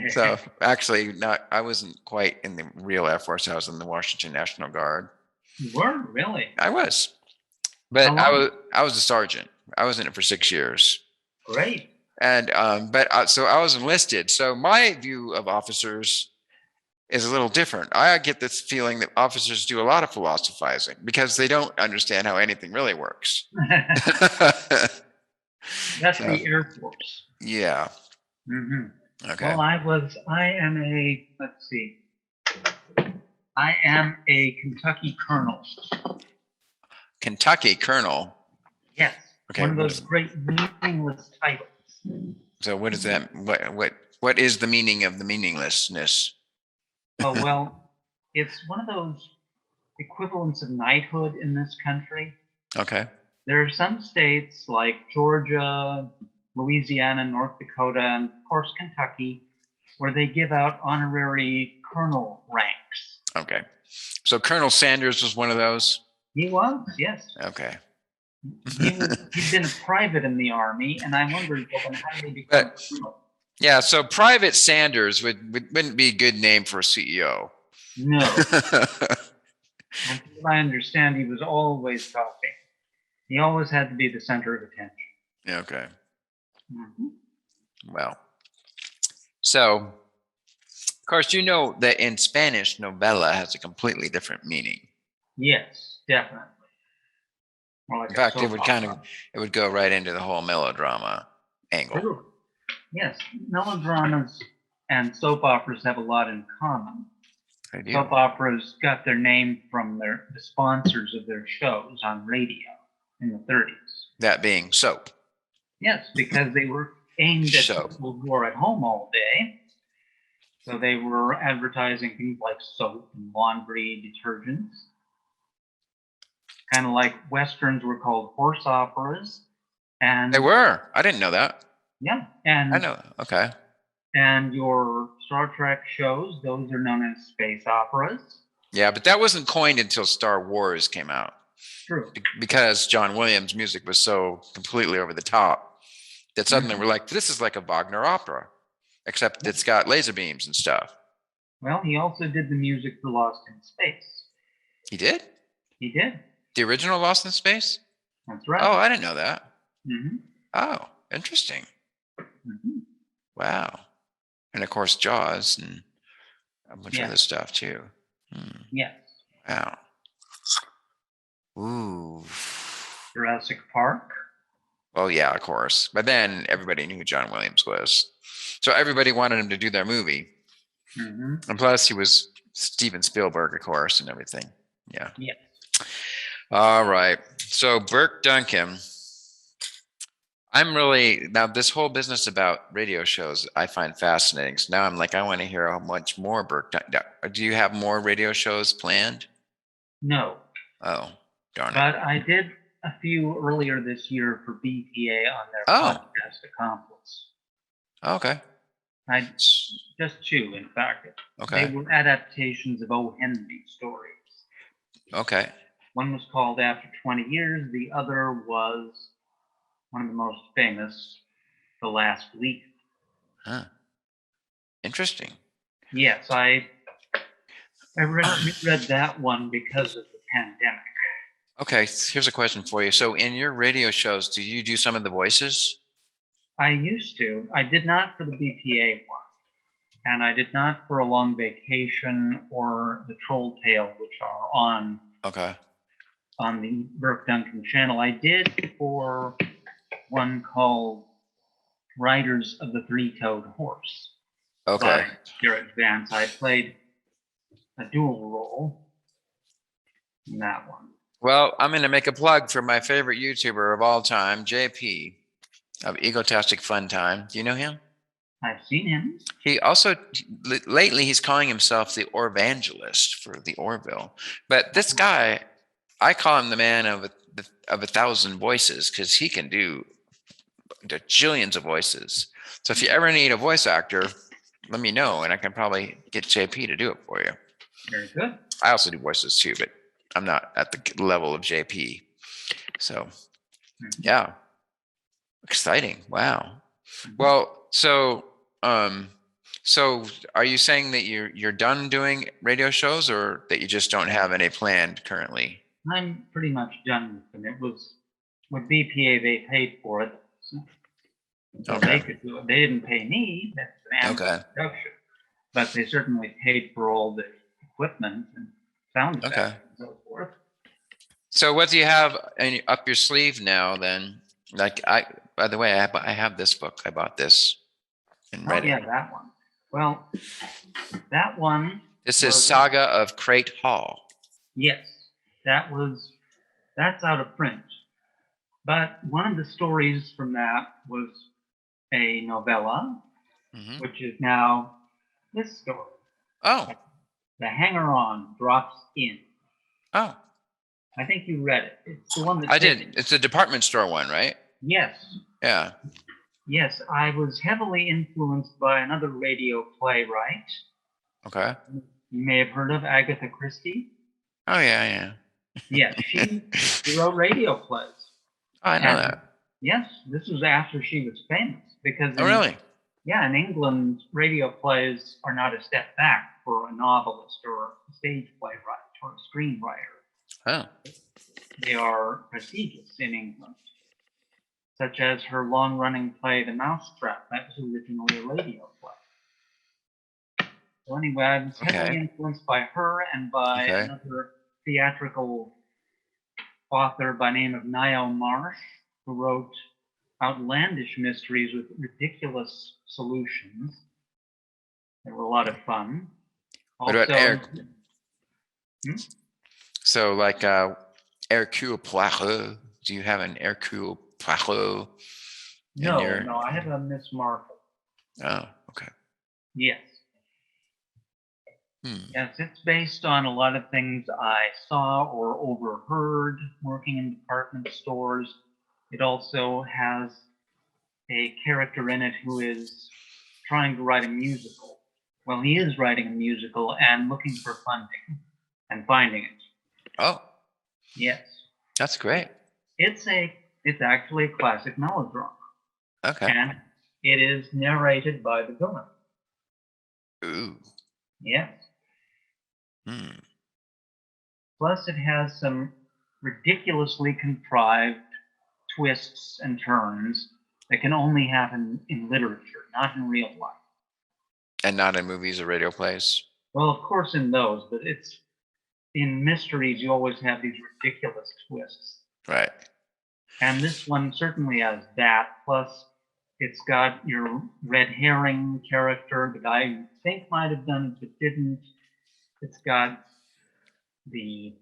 Speaker 1: So actually, I wasn't quite in the real Air Force. I was in the Washington National Guard.
Speaker 2: You were? Really?
Speaker 1: I was. But I was a sergeant. I was in it for 6 years.
Speaker 2: Great.
Speaker 1: And so I was enlisted. So my view of officers is a little different. I get this feeling that officers do a lot of philosophizing because they don't understand how anything really works.
Speaker 2: That's the Air Force.
Speaker 1: Yeah.
Speaker 2: Mm-hmm.
Speaker 1: Okay.
Speaker 2: Well, I am a Kentucky colonel.
Speaker 1: Kentucky colonel.
Speaker 2: Yes.
Speaker 1: Okay.
Speaker 2: One of those great meaningless titles.
Speaker 1: So what is that? What is the meaning of the meaninglessness?
Speaker 2: Oh, well, it's one of those equivalents of knighthood in this country.
Speaker 1: Okay.
Speaker 2: There are some states like Georgia, Louisiana, North Dakota, and of course Kentucky, where they give out honorary colonel ranks.
Speaker 1: Okay. So Colonel Sanders was one of those?
Speaker 2: He was, yes.
Speaker 1: Okay.
Speaker 2: He'd been a private in the Army, and I wondered, well, how did he become a colonel?
Speaker 1: Yeah, so Private Sanders wouldn't be a good name for a CEO.
Speaker 2: No. And from what I understand, he was always talking. He always had to be the center of attention.
Speaker 1: Okay.
Speaker 2: Mm-hmm.
Speaker 1: Well, so, of course, you know that in Spanish, novela has a completely different meaning.
Speaker 2: Yes, definitely. Like
Speaker 1: in fact, it would go right into the whole melodrama angle.
Speaker 2: True. Yes, melodramas and soap operas have a lot in common.
Speaker 1: They do.
Speaker 2: Soap operas got their name from the sponsors of their shows on radio in the 30s.
Speaker 1: That being soap.
Speaker 2: Yes, because they were aimed at people who are at home all day. So they were advertising things like soap and laundry detergents. Kind of like Westerns were called horse operas. And
Speaker 1: they were. I didn't know that.
Speaker 2: Yeah. And
Speaker 1: I know. Okay.
Speaker 2: And your Star Trek shows, those are known as space operas.
Speaker 1: Yeah, but that wasn't coined until Star Wars came out.
Speaker 2: True.
Speaker 1: Because John Williams' music was so completely over the top that suddenly we're like, this is like a Wagner opera, except it's got laser beams and stuff.
Speaker 2: Well, he also did the music for Lost in Space.
Speaker 1: He did?
Speaker 2: He did.
Speaker 1: The original Lost in Space?
Speaker 2: That's right.
Speaker 1: Oh, I didn't know that.
Speaker 2: Mm-hmm.
Speaker 1: Oh, interesting.
Speaker 2: Mm-hmm.
Speaker 1: Wow. And of course, Jaws and a bunch of other stuff too.
Speaker 2: Yes.
Speaker 1: Wow. Ooh.
Speaker 2: Jurassic Park.
Speaker 1: Oh yeah, of course. But then everybody knew who John Williams was, so everybody wanted him to do their movie.
Speaker 2: Mm-hmm.
Speaker 1: And plus, he was Steven Spielberg, of course, and everything. Yeah.
Speaker 2: Yes.
Speaker 1: All right. So Birke Duncan. Now this whole business about radio shows I find fascinating. So now I'm like, I want to hear how much more Birke Duncan. Do you have more radio shows planned?
Speaker 2: No.
Speaker 1: Oh, darn it.
Speaker 2: But I did a few earlier this year for BPA on their podcast Accomplice.
Speaker 1: Okay.
Speaker 2: Just two, in fact.
Speaker 1: Okay.
Speaker 2: They were adaptations of O. Henry stories.
Speaker 1: Okay.
Speaker 2: One was called After 20 Years. The other was one of the most famous, The Last Leaf.
Speaker 1: Huh. Interesting.
Speaker 2: Yes, I read that one because of the pandemic.
Speaker 1: Okay, here's a question for you. So in your radio shows, do you do some of the voices?
Speaker 2: I used to. I did not for the BPA one. And I did not for A Long Vacation or The Troll Tale, which are on the Birke Duncan channel. I did for one called Riders of the Three-Toed Horse.
Speaker 1: Okay.
Speaker 2: Garrett Vance. I played a dual role in that one.
Speaker 1: Well, I'm going to make a plug for my favorite YouTuber of all time, JP, of Egotastic Fun Time. Do you know him?
Speaker 2: I've seen him.
Speaker 1: He also, lately, he's calling himself the Orvangelist for the Orville. But this guy, I call him the man of 1,000 voices because he can do jillions of voices. So if you ever need a voice actor, let me know, and I can probably get JP to do it for you.
Speaker 2: Very good.
Speaker 1: I also do voices too, but I'm not at the level of JP. So, yeah, exciting! Wow. Well, so are you saying that you're done doing radio shows, or that you just don't have any planned currently?
Speaker 2: I'm pretty much done with them. It was with BPA, they paid for it. So they could do it. They didn't pay me, that's an amateur production. But they certainly paid for all the equipment and sound effects and so forth.
Speaker 1: So what do you have up your sleeve now then? Like by the way, I have this book. I bought this and read it.
Speaker 2: Yeah, that one. Well, that one.
Speaker 1: This is Saga of Crate Hall.
Speaker 2: Yes, that's out of print. But one of the stories from that was a novella, which is now this story.
Speaker 1: Oh.
Speaker 2: The Hanger-On Drops In.
Speaker 1: Oh.
Speaker 2: I think you read it. It's the one that
Speaker 1: I did. It's a department store one, right?
Speaker 2: Yes.
Speaker 1: Yeah.
Speaker 2: Yes, I was heavily influenced by another radio playwright.
Speaker 1: Okay.
Speaker 2: You may have heard of Agatha Christie.
Speaker 1: Oh, yeah.
Speaker 2: Yeah, she wrote radio plays.
Speaker 1: Oh, I know that.
Speaker 2: Yes, this was after she was famous. Because
Speaker 1: really?
Speaker 2: Yeah, in England, radio plays are not a step back for a novelist or a stage playwright or a screenwriter.
Speaker 1: Oh.
Speaker 2: They are prestigious in England, such as her long-running play, The Mousetrap. That was originally a radio play. So anyway, I was heavily influenced by her and by another theatrical author by name of Niall Marsh, who wrote outlandish mysteries with ridiculous solutions. They were a lot of fun. Also,
Speaker 1: what about Eric? So like Hercule Poirot. Do you have an Hercule Poirot?
Speaker 2: No, I have a Miss Marple.
Speaker 1: Oh, okay.
Speaker 2: Yes. Yes, it's based on a lot of things I saw or overheard working in department stores. It also has a character in it who is trying to write a musical. Well, he is writing a musical and looking for funding and finding it.
Speaker 1: Oh.
Speaker 2: Yes.
Speaker 1: That's great.
Speaker 2: It's actually a classic melodrama.
Speaker 1: Okay.
Speaker 2: And it is narrated by the villain.
Speaker 1: Ooh.
Speaker 2: Yes. Plus, it has some ridiculously contrived twists and turns that can only happen in literature, not in real life.
Speaker 1: And not in movies or radio plays?
Speaker 2: Well, of course in those, but it's in mysteries, you always have these ridiculous twists.
Speaker 1: Right.
Speaker 2: And this one certainly has that. Plus, it's got your red herring character, the guy you think might have done it but didn't. It's got the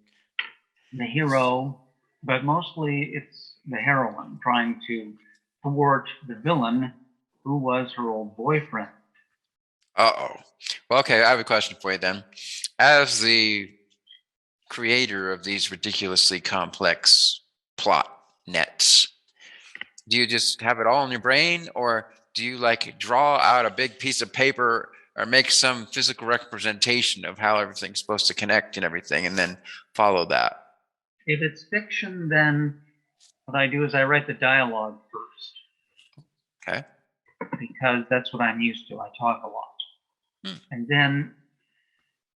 Speaker 2: hero, but mostly it's the heroine trying to thwart the villain who was her old boyfriend.
Speaker 1: Uh-oh. Well, okay, I have a question for you then. As the creator of these ridiculously complex plot nets, do you just have it all in your brain, or do you like draw out a big piece of paper or make some physical representation of how everything's supposed to connect and everything and then follow that?
Speaker 2: If it's fiction, then what I do is I write the dialogue first.
Speaker 1: Okay.
Speaker 2: Because that's what I'm used to. I talk a lot. And then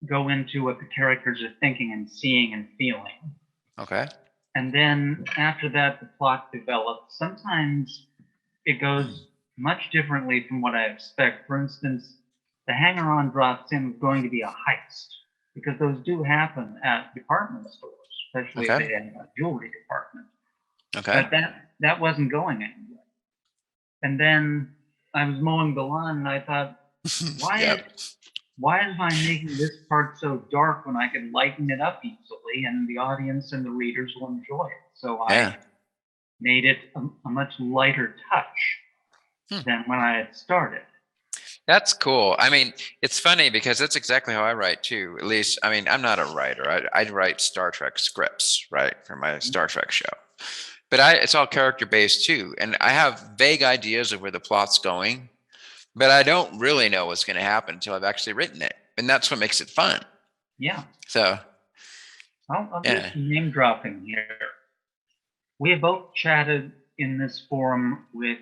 Speaker 2: go into what the characters are thinking and seeing and feeling.
Speaker 1: Okay.
Speaker 2: And then after that, the plot develops. Sometimes it goes much differently from what I expect. For instance, the Hanger-On Drops In was going to be a heist, because those do happen at department stores, especially if they have a jewelry department.
Speaker 1: Okay.
Speaker 2: But that wasn't going anywhere. And then I was mowing the lawn and I thought, why am I making this part so dark when I can lighten it up easily and the audience and the readers will enjoy it? So I made it a much lighter touch than when I had started.
Speaker 1: That's cool. I mean, it's funny because that's exactly how I write too. At least, I mean, I'm not a writer. I write Star Trek scripts, right, for my Star Trek show. But it's all character based too. And I have vague ideas of where the plot's going. but I don't really know what's going to happen until I've actually written it, and that's what makes it fun.
Speaker 2: Yeah.
Speaker 1: So
Speaker 2: I'll do some name dropping here. We have both chatted in this forum with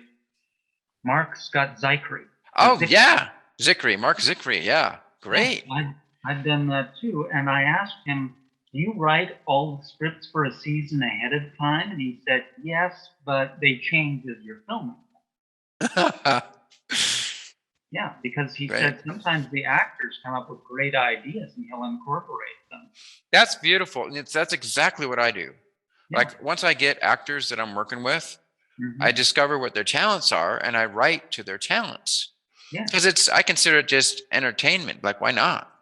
Speaker 2: Mark Scott Zickery.
Speaker 1: Oh, yeah. Zickery, Mark Zickery. Yeah. Great.
Speaker 2: Yeah, I've done that too. And I asked him, do you write all the scripts for a season ahead of time? And he said, yes, but they change as you're filming. Yeah, because he said sometimes the actors come up with great ideas and he'll incorporate them.
Speaker 1: That's beautiful. That's exactly what I do.
Speaker 2: Yeah.
Speaker 1: Like once I get actors that I'm working with, I discover what their talents are and I write to their talents.
Speaker 2: Yeah.
Speaker 1: Because I consider it just entertainment. Like, why not?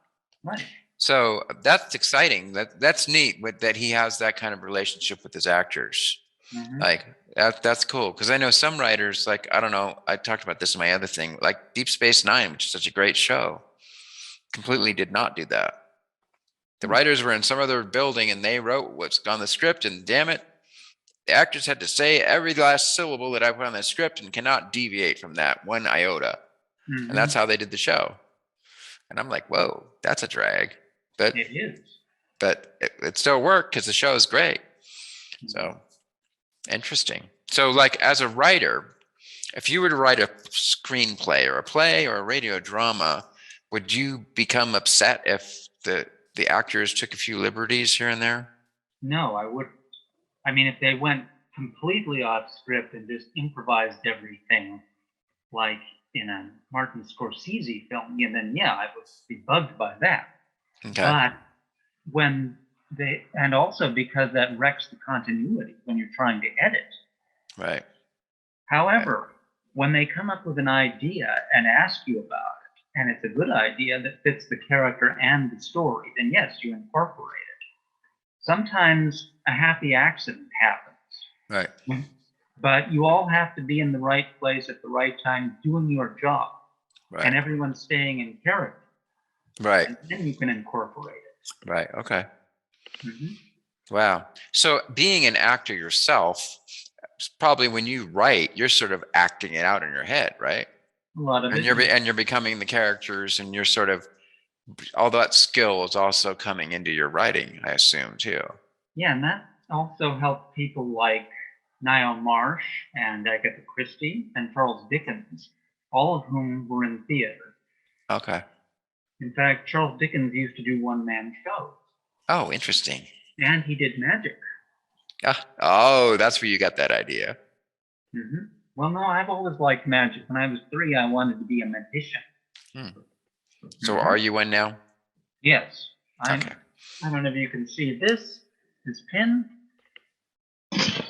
Speaker 2: Right.
Speaker 1: So that's exciting. That's neat that he has that kind of relationship with his actors. Like that's cool. Because I know some writers, like, I don't know, I talked about this in my other thing, like Deep Space Nine, which is such a great show, completely did not do that. The writers were in some other building and they wrote what's on the script, and damn it, the actors had to say every last syllable that I put on the script and cannot deviate from that one iota. And that's how they did the show. And I'm like, whoa, that's a drag. But
Speaker 2: it is.
Speaker 1: But it still worked because the show is great. So interesting. So like as a writer, if you were to write a screenplay or a play or a radio drama, would you become upset if the actors took a few liberties here and there?
Speaker 2: No, I wouldn't. I mean, if they went completely off script and just improvised everything like in a Martin Scorsese film, then yeah, I would be bugged by that.
Speaker 1: Okay.
Speaker 2: But and also because that wrecks the continuity when you're trying to edit.
Speaker 1: Right.
Speaker 2: However, when they come up with an idea and ask you about it, and it's a good idea that fits the character and the story, then yes, you incorporate it. Sometimes a happy accident happens.
Speaker 1: Right.
Speaker 2: But you all have to be in the right place at the right time doing your job. Right. And everyone's staying in character.
Speaker 1: Right.
Speaker 2: And then you can incorporate it.
Speaker 1: Right. Okay. Wow. So being an actor yourself, probably when you write, you're sort of acting it out in your head, right?
Speaker 2: A lot of
Speaker 1: it. And you're becoming the characters, and you're sort of, all that skill is also coming into your writing, I assume, too.
Speaker 2: Yeah, and that also helped people like Niall Marsh and Agatha Christie and Charles Dickens, all of whom were in theater.
Speaker 1: Okay.
Speaker 2: In fact, Charles Dickens used to do one-man shows.
Speaker 1: Oh, interesting.
Speaker 2: And he did magic.
Speaker 1: Oh, that's where you got that idea.
Speaker 2: Well, no, I've always liked magic. When I was 3, I wanted to be a magician.
Speaker 1: So are you one now?
Speaker 2: Yes.
Speaker 1: Okay.
Speaker 2: I don't know if you can see this pin.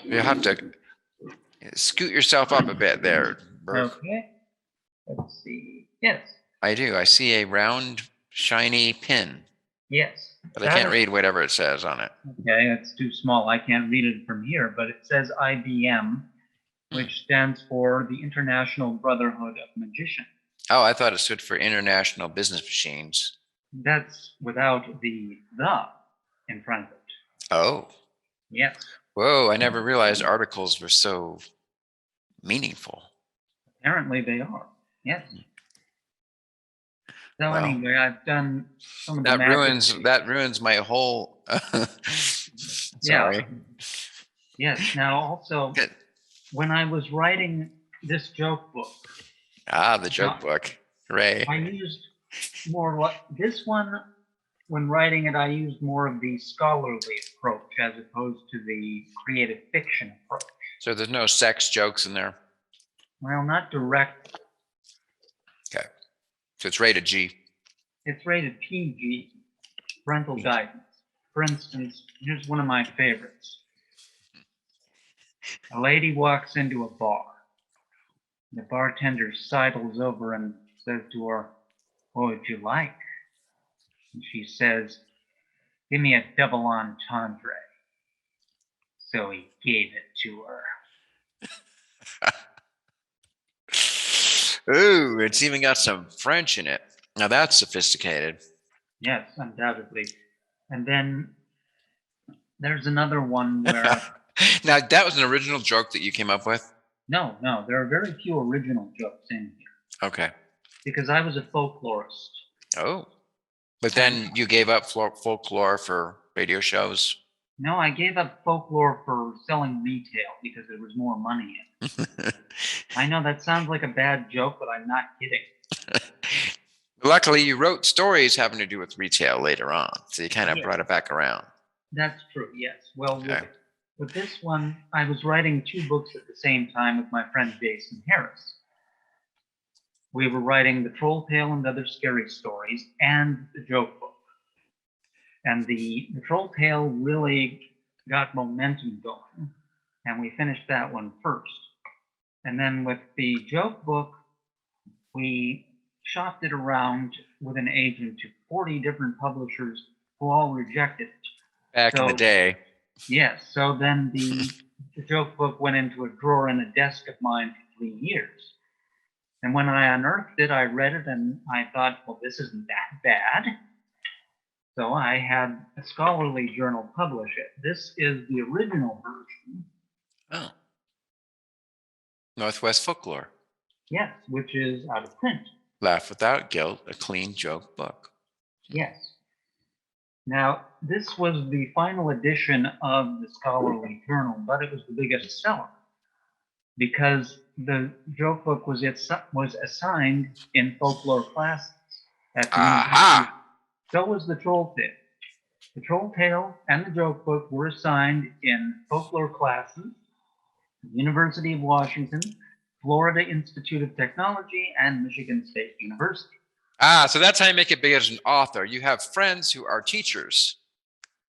Speaker 1: You have to scoot yourself up a bit there, Birke.
Speaker 2: Okay. Let's see. Yes.
Speaker 1: I do. I see a round, shiny pin.
Speaker 2: Yes.
Speaker 1: But I can't read whatever it says on it.
Speaker 2: Okay, it's too small. I can't read it from here, but it says IBM, which stands for the International Brotherhood of Magicians.
Speaker 1: Oh, I thought it stood for International Business Machines.
Speaker 2: That's without the in front of it.
Speaker 1: Oh.
Speaker 2: Yes.
Speaker 1: Whoa, I never realized articles were so meaningful.
Speaker 2: Apparently they are. Yes. So anyway, I've done some of the
Speaker 1: that ruins my whole sorry.
Speaker 2: Yeah. Yes. Now also when I was writing this joke book.
Speaker 1: The joke book. Hooray.
Speaker 2: I used more this one, when writing it, I used more of the scholarly approach as opposed to the creative fiction approach.
Speaker 1: So there's no sex jokes in there?
Speaker 2: Well, not direct.
Speaker 1: Okay. So it's rated G.
Speaker 2: It's rated PG, parental guidance. For instance, here's one of my favorites. A lady walks into a bar. The bartender sidles over and says to her, "What would you like?" And she says, "Give me a double entendre." So he gave it to her.
Speaker 1: Ooh, it's even got some French in it. Now that's sophisticated.
Speaker 2: Yes, undoubtedly. And then there's another one where...
Speaker 1: Now, that was an original joke that you came up with?
Speaker 2: No, there are very few original jokes in here.
Speaker 1: Okay.
Speaker 2: because I was a folklorist.
Speaker 1: Oh, but then you gave up folklore for radio shows.
Speaker 2: No, I gave up folklore for selling retail because there was more money in it. I know that sounds like a bad joke, but I'm not kidding.
Speaker 1: Luckily, you wrote stories having to do with retail later on, so you kind of brought it back around.
Speaker 2: That's true, yes. Well, with this one, I was writing 2 books at the same time with my friend Jason Harris. We were writing The Troll Tale and Other Scary Stories and the joke book. And the Troll Tale really got momentum going, and we finished that one first. And then with the joke book, we shopped it around with an agent to 40 different publishers who all rejected it.
Speaker 1: Back in the day.
Speaker 2: Yes. So then the joke book went into a drawer in a desk of mine for 3 years. And when I unearthed it, I read it and I thought, well, this isn't that bad. So I had a scholarly journal publish it. This is the original version.
Speaker 1: Oh. Northwest Folklore.
Speaker 2: Yes, which is out of print.
Speaker 1: Laugh Without Guilt, a clean joke book.
Speaker 2: Yes. Now, this was the final edition of the scholarly journal, but it was the biggest seller because the joke book was assigned in folklore classes at the university. So was the Troll Tale. The Troll Tale and the joke book were assigned in folklore classes at the University of Washington, Florida Institute of Technology, and Michigan State University.
Speaker 1: So that's how you make it big as an author. You have friends who are teachers.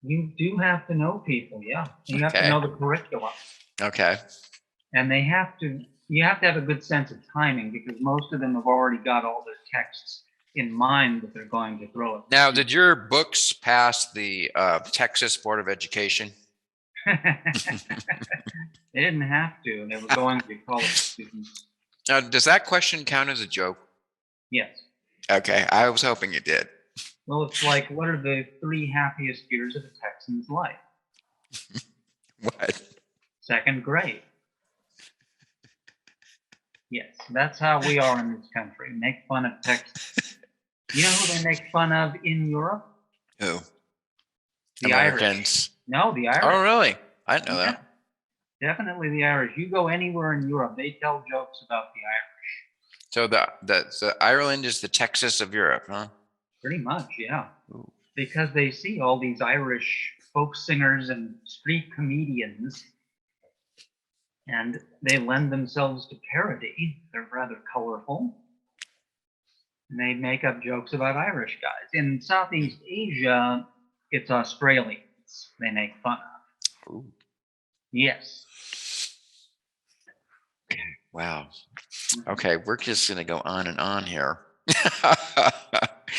Speaker 2: You do have to know people, yeah. You have to know the curriculum.
Speaker 1: Okay.
Speaker 2: And you have to have a good sense of timing because most of them have already got all their texts in mind that they're going to throw it.
Speaker 1: Now, did your books pass the Texas Board of Education?
Speaker 2: They didn't have to. They were going to college students.
Speaker 1: Now, does that question count as a joke?
Speaker 2: Yes.
Speaker 1: Okay, I was hoping it did.
Speaker 2: Well, it's like, what are the 3 happiest years of a Texan's life?
Speaker 1: What?
Speaker 2: 2nd grade. Yes, that's how we are in this country. Make fun of Texans. You know who they make fun of in Europe?
Speaker 1: Who?
Speaker 2: The
Speaker 1: Americans.
Speaker 2: Irish. No, the Irish.
Speaker 1: Oh, really? I didn't know that.
Speaker 2: Definitely the Irish. You go anywhere in Europe, they tell jokes about the Irish.
Speaker 1: So the Ireland is the Texas of Europe, huh?
Speaker 2: Pretty much, yeah.
Speaker 1: Ooh.
Speaker 2: Because they see all these Irish folk singers and street comedians, and they lend themselves to parody. They're rather colorful. And they make up jokes about Irish guys. In Southeast Asia, it's Australians they make fun of.
Speaker 1: Ooh.
Speaker 2: Yes.
Speaker 1: Okay. Wow. Okay, we're just gonna go on and on here.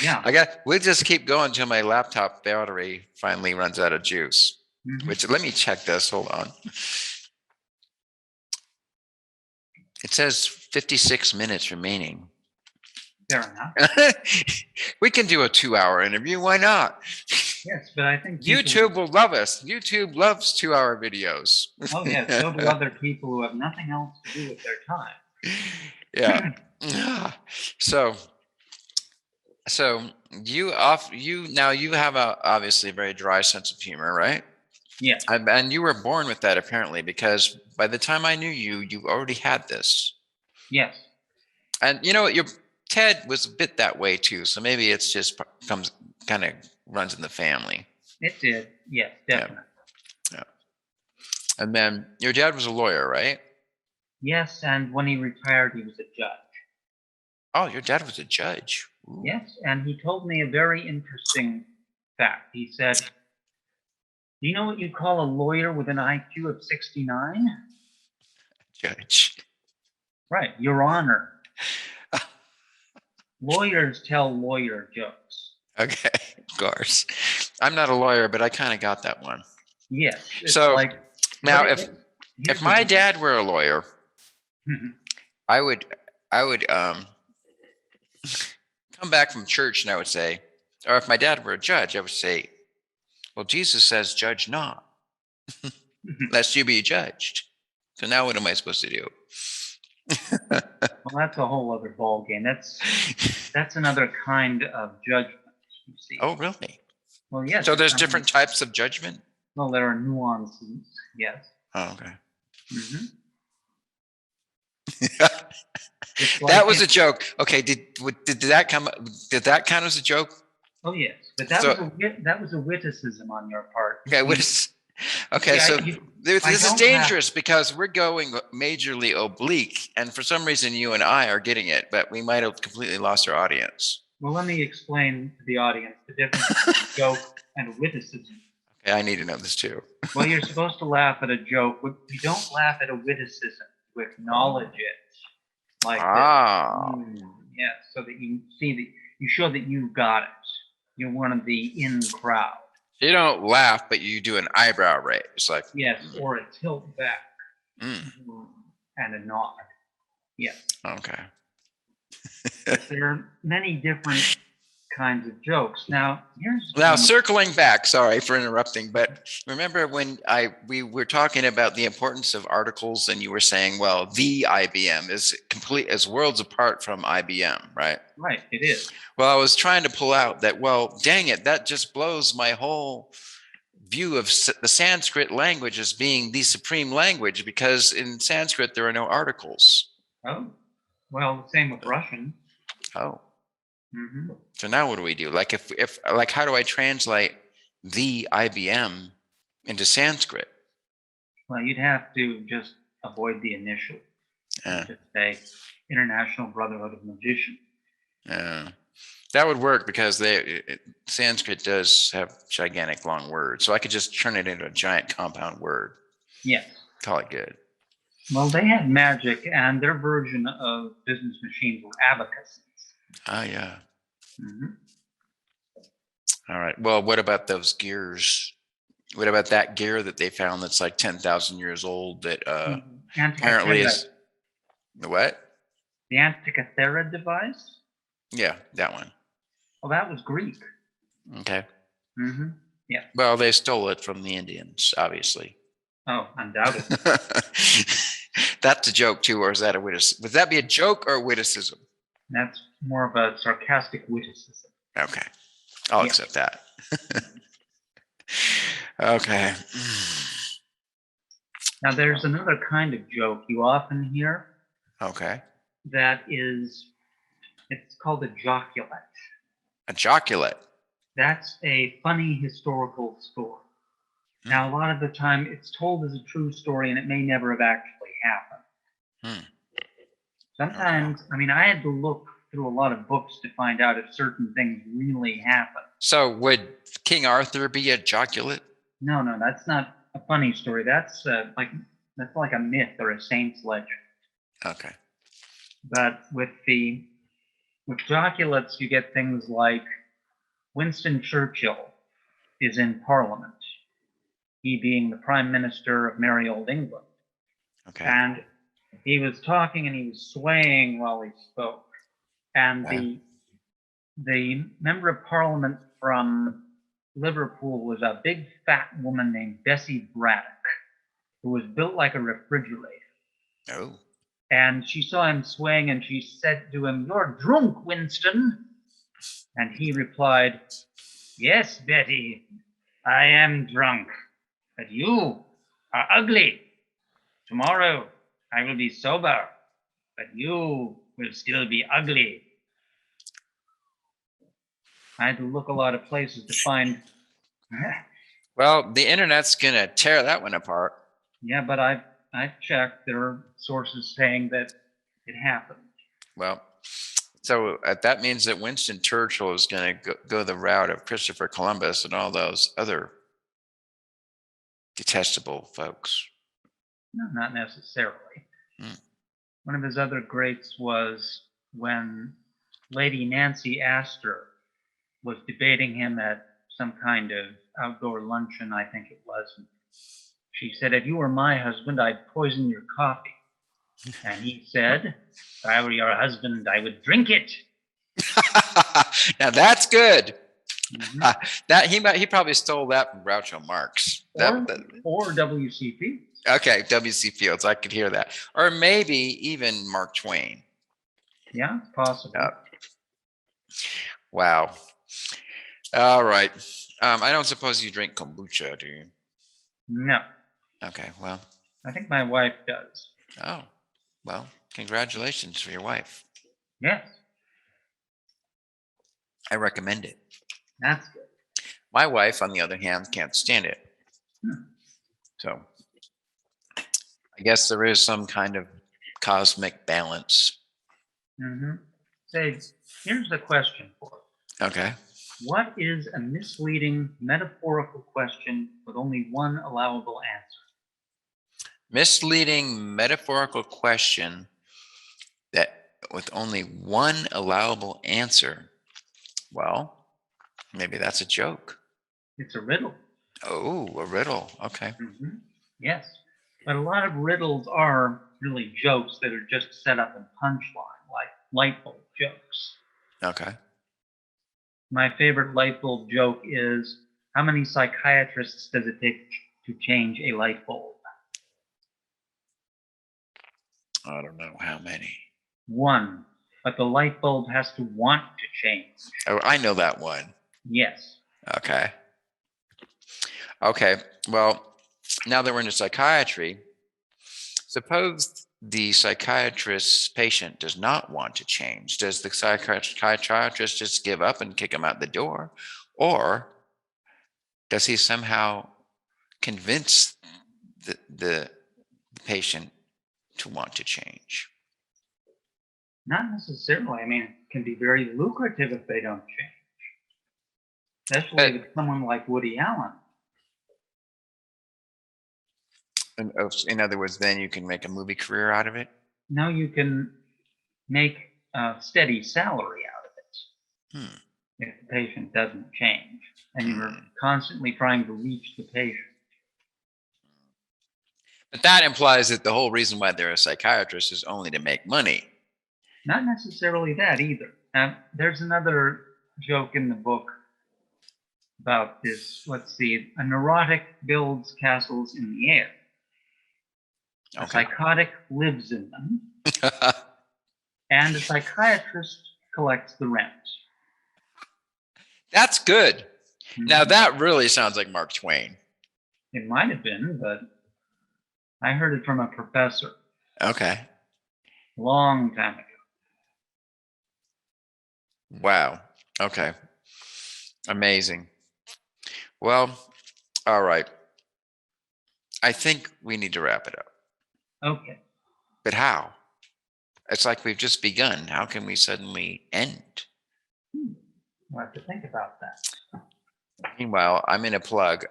Speaker 2: Yeah.
Speaker 1: We'll just keep going until my laptop battery finally runs out of juice.
Speaker 2: Mm-hmm.
Speaker 1: Which, let me check this. Hold on. It says 56 minutes remaining.
Speaker 2: Fair enough.
Speaker 1: We can do a 2-hour interview. Why not?
Speaker 2: Yes, but I think
Speaker 1: YouTube will love us. YouTube loves 2-hour videos.
Speaker 2: Oh, yeah. So do other people who have nothing else to do with their time.
Speaker 1: Yeah. So you have obviously a very dry sense of humor, right?
Speaker 2: Yeah.
Speaker 1: And you were born with that apparently, because by the time I knew you, you already had this.
Speaker 2: Yes.
Speaker 1: And you know what, your Ted was a bit that way too. So maybe it's just kind of runs in the family.
Speaker 2: It did. Yes, definitely.
Speaker 1: Yeah. And then your dad was a lawyer, right?
Speaker 2: Yes, and when he retired, he was a judge.
Speaker 1: Oh, your dad was a judge. Ooh.
Speaker 2: Yes, and he told me a very interesting fact. He said, do you know what you call a lawyer with an IQ of 69?
Speaker 1: Judge.
Speaker 2: Right, Your Honor. Lawyers tell lawyer jokes.
Speaker 1: Okay, of course. I'm not a lawyer, but I kind of got that one.
Speaker 2: Yes.
Speaker 1: So now, if my dad were a lawyer, I would come back from church and I would say, or if my dad were a judge, I would say, well, Jesus says, judge not, lest you be judged. So now what am I supposed to do?
Speaker 2: Well, that's a whole other ball game. That's another kind of judgment, you see.
Speaker 1: Oh, really?
Speaker 2: Well, yes.
Speaker 1: So there's different types of judgment?
Speaker 2: Well, there are nuances, yes.
Speaker 1: Oh, okay.
Speaker 2: Mm-hmm.
Speaker 1: That was a joke. Okay, did that count as a joke?
Speaker 2: Oh yes, but that was a witticism on your part.
Speaker 1: Okay, okay, so this is dangerous because we're going majorly oblique, and for some reason you and I are getting it, but we might have completely lost our audience.
Speaker 2: Well, let me explain to the audience the difference between a joke and a witticism.
Speaker 1: Okay, I need to know this too.
Speaker 2: Well, you're supposed to laugh at a joke, but you don't laugh at a witticism. You acknowledge it, like yeah, so that you see that you show that you've got it. You're one of the in crowd.
Speaker 1: You don't laugh, but you do an eyebrow raise, like
Speaker 2: yes, or a tilt back and a nod. Yes.
Speaker 1: Okay.
Speaker 2: There are many different kinds of jokes. Now,
Speaker 1: circling back. Sorry for interrupting, but remember when we were talking about the importance of articles, and you were saying, well, the IBM is worlds apart from IBM, right?
Speaker 2: Right, it is.
Speaker 1: Well, I was trying to pull out that. Well, dang it, that just blows my whole view of the Sanskrit language as being the supreme language, because in Sanskrit there are no articles.
Speaker 2: Oh, well, same with Russian.
Speaker 1: Oh.
Speaker 2: Mm-hmm.
Speaker 1: So now what do we do? Like if how do I translate the IBM into Sanskrit?
Speaker 2: Well, you'd have to just avoid the initial. Just say International Brotherhood of Magicians.
Speaker 1: That would work because Sanskrit does have gigantic long words. So I could just turn it into a giant compound word.
Speaker 2: Yes. Call
Speaker 1: it good.
Speaker 2: Well, they had magic, and their version of business machines were abacuses.
Speaker 1: Ah, yeah.
Speaker 2: Mm-hmm.
Speaker 1: All right. Well, what about those gears? What about that gear that they found that's like 10,000 years old that apparently is... The what?
Speaker 2: The Antikythera device?
Speaker 1: Yeah, that one.
Speaker 2: Well, that was Greek.
Speaker 1: Okay.
Speaker 2: Mm-hmm. Yeah.
Speaker 1: Well, they stole it from the Indians, obviously.
Speaker 2: Oh, undoubtedly.
Speaker 1: That's a joke too, or is that a witticism? Would that be a joke or a witticism?
Speaker 2: That's more of a sarcastic witticism.
Speaker 1: Okay. I'll accept that. Okay.
Speaker 2: Now, there's another kind of joke you often hear.
Speaker 1: Okay.
Speaker 2: That is, it's called a joculet.
Speaker 1: A joculet?
Speaker 2: That's a funny historical story. Now, a lot of the time, it's told as a true story, and it may never have actually happened. Sometimes, I mean, I had to look through a lot of books to find out if certain things really happened.
Speaker 1: So would King Arthur be a joculet?
Speaker 2: No, that's not a funny story. That's like a myth or a saint's legend.
Speaker 1: Okay.
Speaker 2: But with joculets, you get things like Winston Churchill is in Parliament, he being the Prime Minister of merry old England.
Speaker 1: Okay.
Speaker 2: And he was talking and he was swaying while he spoke. And the member of Parliament from Liverpool was a big fat woman named Bessie Braddock, who was built like a refrigerator.
Speaker 1: Oh.
Speaker 2: And she saw him swaying and she said to him, "You're drunk, Winston." And he replied, "Yes, Betty, I am drunk, but you are ugly. Tomorrow I will be sober, but you will still be ugly." I had to look a lot of places to find.
Speaker 1: Well, the internet's gonna tear that one apart.
Speaker 2: Yeah, but I've checked. There are sources saying that it happened.
Speaker 1: Well, so that means that Winston Churchill is going to go the route of Christopher Columbus and all those other detestable folks.
Speaker 2: No, not necessarily. One of his other greats was when Lady Nancy Astor was debating him at some kind of outdoor luncheon, I think it was. She said, "If you were my husband, I'd poison your coffee." And he said, "If I were your husband, I would drink it."
Speaker 1: Now that's good. That he probably stole that from Groucho Marx.
Speaker 2: Or W.C. Fields.
Speaker 1: Okay, W.C. Fields. I could hear that. Or maybe even Mark Twain.
Speaker 2: Yeah, it's possible.
Speaker 1: Wow. All right. I don't suppose you drink kombucha, do you?
Speaker 2: No,
Speaker 1: Okay, well.
Speaker 2: I think my wife does.
Speaker 1: Oh, well, congratulations for your wife.
Speaker 2: Yes,
Speaker 1: I recommend it.
Speaker 2: that's good.
Speaker 1: My wife, on the other hand, can't stand it.
Speaker 2: Hmm.
Speaker 1: So I guess there is some kind of cosmic balance.
Speaker 2: Mm-hmm. Say, here's a question for you.
Speaker 1: Okay.
Speaker 2: What is a misleading metaphorical question with only one allowable answer?
Speaker 1: Misleading metaphorical question that with only one allowable answer. Well, maybe that's a joke.
Speaker 2: It's a riddle.
Speaker 1: Oh, a riddle. Okay.
Speaker 2: Mm-hmm. Yes, but a lot of riddles are really jokes that are just set up in punchline, like light bulb jokes.
Speaker 1: Okay.
Speaker 2: My favorite light bulb joke is, how many psychiatrists does it take to change a light bulb?
Speaker 1: I don't know how many.
Speaker 2: One, but the light bulb has to want to change.
Speaker 1: Oh, I know that one.
Speaker 2: Yes.
Speaker 1: Okay. Okay. Well, now that we're into psychiatry, suppose the psychiatrist's patient does not want to change. Does the psychiatrist just give up and kick him out the door? Or does he somehow convince the patient to want to change?
Speaker 2: Not necessarily. I mean, it can be very lucrative if they don't change, especially with someone like Woody Allen.
Speaker 1: In other words, then you can make a movie career out of it?
Speaker 2: Now you can make a steady salary out of it if the patient doesn't change and you're constantly trying to reach the patient.
Speaker 1: But that implies that the whole reason why they're a psychiatrist is only to make money.
Speaker 2: Not necessarily that either. There's another joke in the book about this. Let's see. A neurotic builds castles in the air. A psychotic lives in them. And a psychiatrist collects the rent.
Speaker 1: That's good. Mm-hmm. Now that really sounds like Mark Twain.
Speaker 2: It might have been, but I heard it from a professor.
Speaker 1: Okay.
Speaker 2: Long time ago.
Speaker 1: Wow. Okay. Amazing. Well, all right. I think we need to wrap it up.
Speaker 2: Okay.
Speaker 1: But how? It's like we've just begun. How can we suddenly end?
Speaker 2: We'll have to think about that.
Speaker 1: Meanwhile, I'm going to plug.